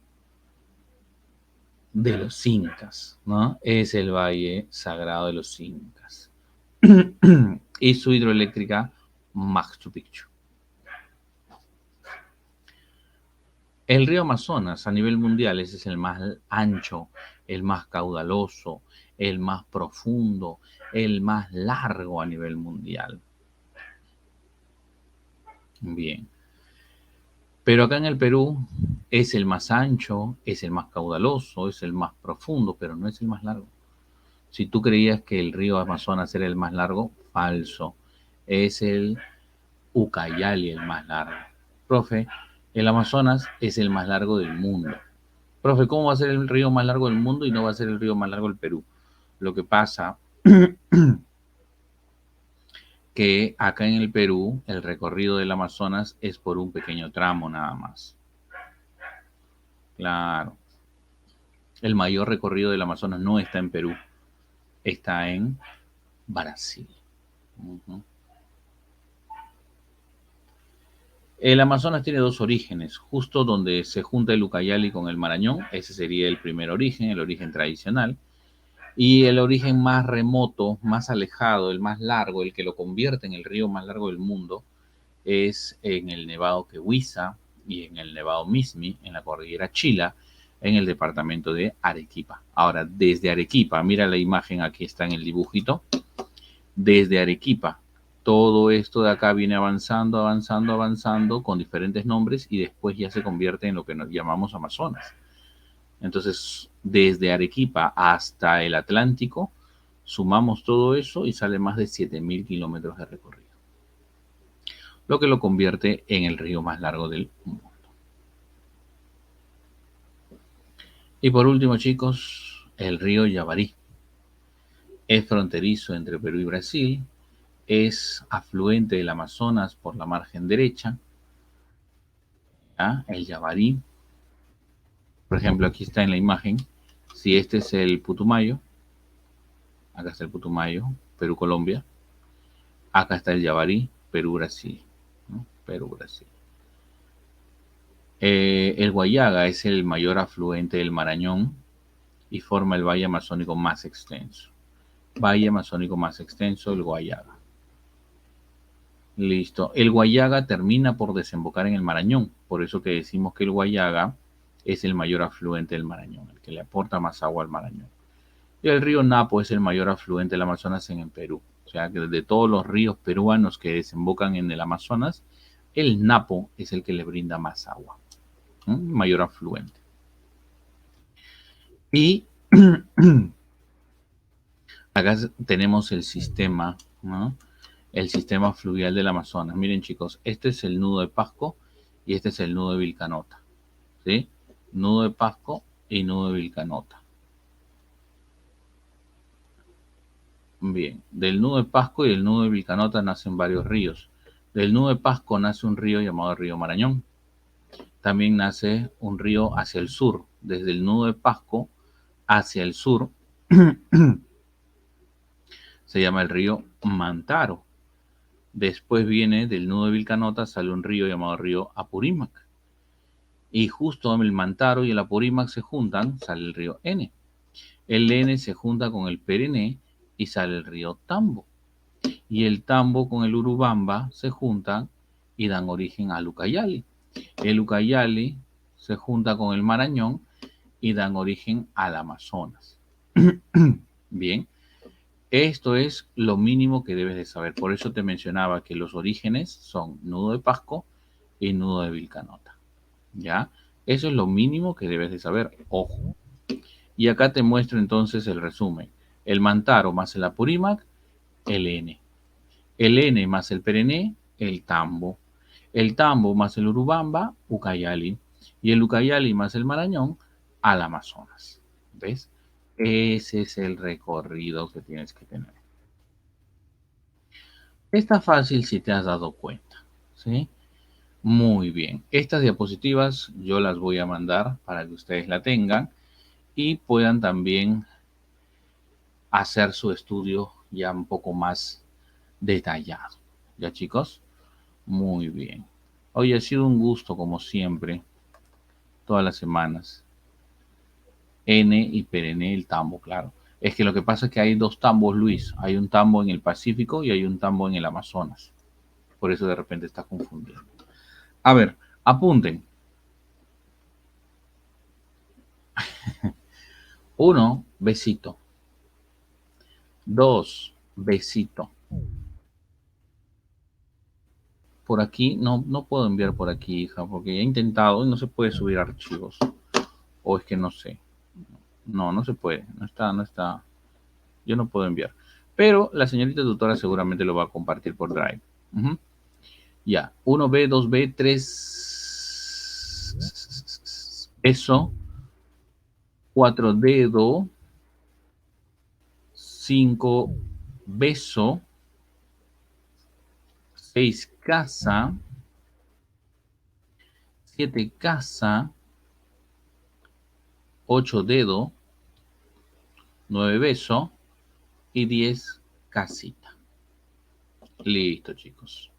de los incas, ¿no? Es el valle sagrado de los incas. Y su hidroeléctrica Machu Picchu. El río Amazonas a nivel mundial ese es el más ancho, el más caudaloso, el más profundo, el más largo a nivel mundial. Bien. Pero acá en el Perú es el más ancho, es el más caudaloso, es el más profundo, pero no es el más largo. Si tú creías que el río Amazonas era el más largo, falso. Es el Ucayali el más largo. Profe, el Amazonas es el más largo del mundo. Profe, ¿cómo va a ser el río más largo del mundo y no va a ser el río más largo del Perú? Lo que pasa que acá en el Perú el recorrido del Amazonas es por un pequeño tramo nada más. Claro. El mayor recorrido del Amazonas no está en Perú, está en Brasil. Uh-huh. El Amazonas tiene dos orígenes, justo donde se junta el Ucayali con el Marañón, ese sería el primer origen, el origen tradicional, y el origen más remoto, más alejado, el más largo, el que lo convierte en el río más largo del mundo, es en el Nevado Quehuiza y en el Nevado Mismi, en la cordillera Chila, en el departamento de Arequipa. Ahora, desde Arequipa, mira la imagen, aquí está en el dibujito, desde Arequipa, todo esto de acá viene avanzando, avanzando, avanzando con diferentes nombres y después ya se convierte en lo que nos llamamos Amazonas. Entonces, desde Arequipa hasta el Atlántico, sumamos todo eso y sale más de 7.000 kilómetros de recorrido, lo que lo convierte en el río más largo del mundo. Y por último, chicos, el río Yavarí. Es fronterizo entre Perú y Brasil, es afluente del Amazonas por la margen derecha, ¿ya? El Yavarí. Por ejemplo, aquí está en la imagen, si este es el Putumayo, acá está el Putumayo, Perú-Colombia, acá está el Yavarí, Perú-Brasil, ¿no? Perú-Brasil. El Guayaga es el mayor afluente del Marañón y forma el valle amazónico más extenso. Valle amazónico más extenso, el Guayaga. Listo. El Guayaga termina por desembocar en el Marañón, por eso que decimos que el Guayaga es el mayor afluente del Marañón, el que le aporta más agua al Marañón. Y el río Napo es el mayor afluente del Amazonas en el Perú. O sea que de todos los ríos peruanos que desembocan en el Amazonas, el Napo es el que le brinda más agua, ¿no? Mayor afluente. Y acá tenemos el sistema, ¿no? El sistema fluvial del Amazonas. Miren, chicos, este es el nudo de Pasco y este es el nudo de Vilcanota, ¿sí? Nudo de Pasco y nudo de Vilcanota. Bien, del nudo de Pasco y del nudo de Vilcanota nacen varios ríos. Del nudo de Pasco nace un río llamado Río Marañón. También nace un río hacia el sur, desde el nudo de Pasco hacia el sur, se llama el río Mantaro. Después viene del nudo de Vilcanota, sale un río llamado río Apurímac. Y justo el Mantaro y el Apurímac se juntan, sale el río N. El N se junta con el Perené y sale el río Tambo. Y el Tambo con el Urubamba se juntan y dan origen al Ucayali. El Ucayali se junta con el Marañón y dan origen al Amazonas. Bien, esto es lo mínimo que debes de saber. Por eso te mencionaba que los orígenes son nudo de Pasco y nudo de Vilcanota. ¿Ya? Eso es lo mínimo que debes de saber. Ojo. Y acá te muestro entonces el resumen. El Mantaro más el Apurímac, el N. El N más el Perené, el Tambo. El Tambo más el Urubamba, Ucayali. Y el Ucayali más el Marañón, al Amazonas. ¿Ves? Ese es el recorrido que tienes que tener. Está fácil si te has dado cuenta. ¿Sí? Muy bien. Estas diapositivas yo las voy a mandar para que ustedes la tengan y puedan también hacer su estudio ya un poco más detallado. ¿Ya, chicos? Muy bien. Hoy ha sido un gusto, como siempre, todas las semanas. N y Perené, el tambo, claro. Es que lo que pasa es que hay dos tambos, Luis. Hay un tambo en el Pacífico y hay un tambo en el Amazonas. Por eso de repente está confundido. A ver, apunten. 1, besito. 2, besito. Por aquí, no puedo enviar por aquí, hija, porque he intentado y no se puede subir archivos. O es que no sé. No se puede. No está. Yo no puedo enviar. Pero la señorita tutora seguramente lo va a compartir por Drive. Ujú. Ya. 1B, 2B, 3. Eso. 4 dedo. 5 beso. 6 casa. 7 casa. 8 dedo. 9 beso. Y 10 casita. Listo, chicos.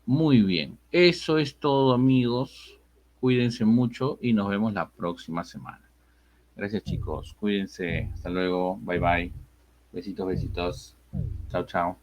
Muy bien. Eso es todo, amigos. Cuídense mucho y nos vemos la próxima semana. Gracias, chicos. Cuídense. Hasta luego. Bye, bye. Besitos, besitos. Chao, chao.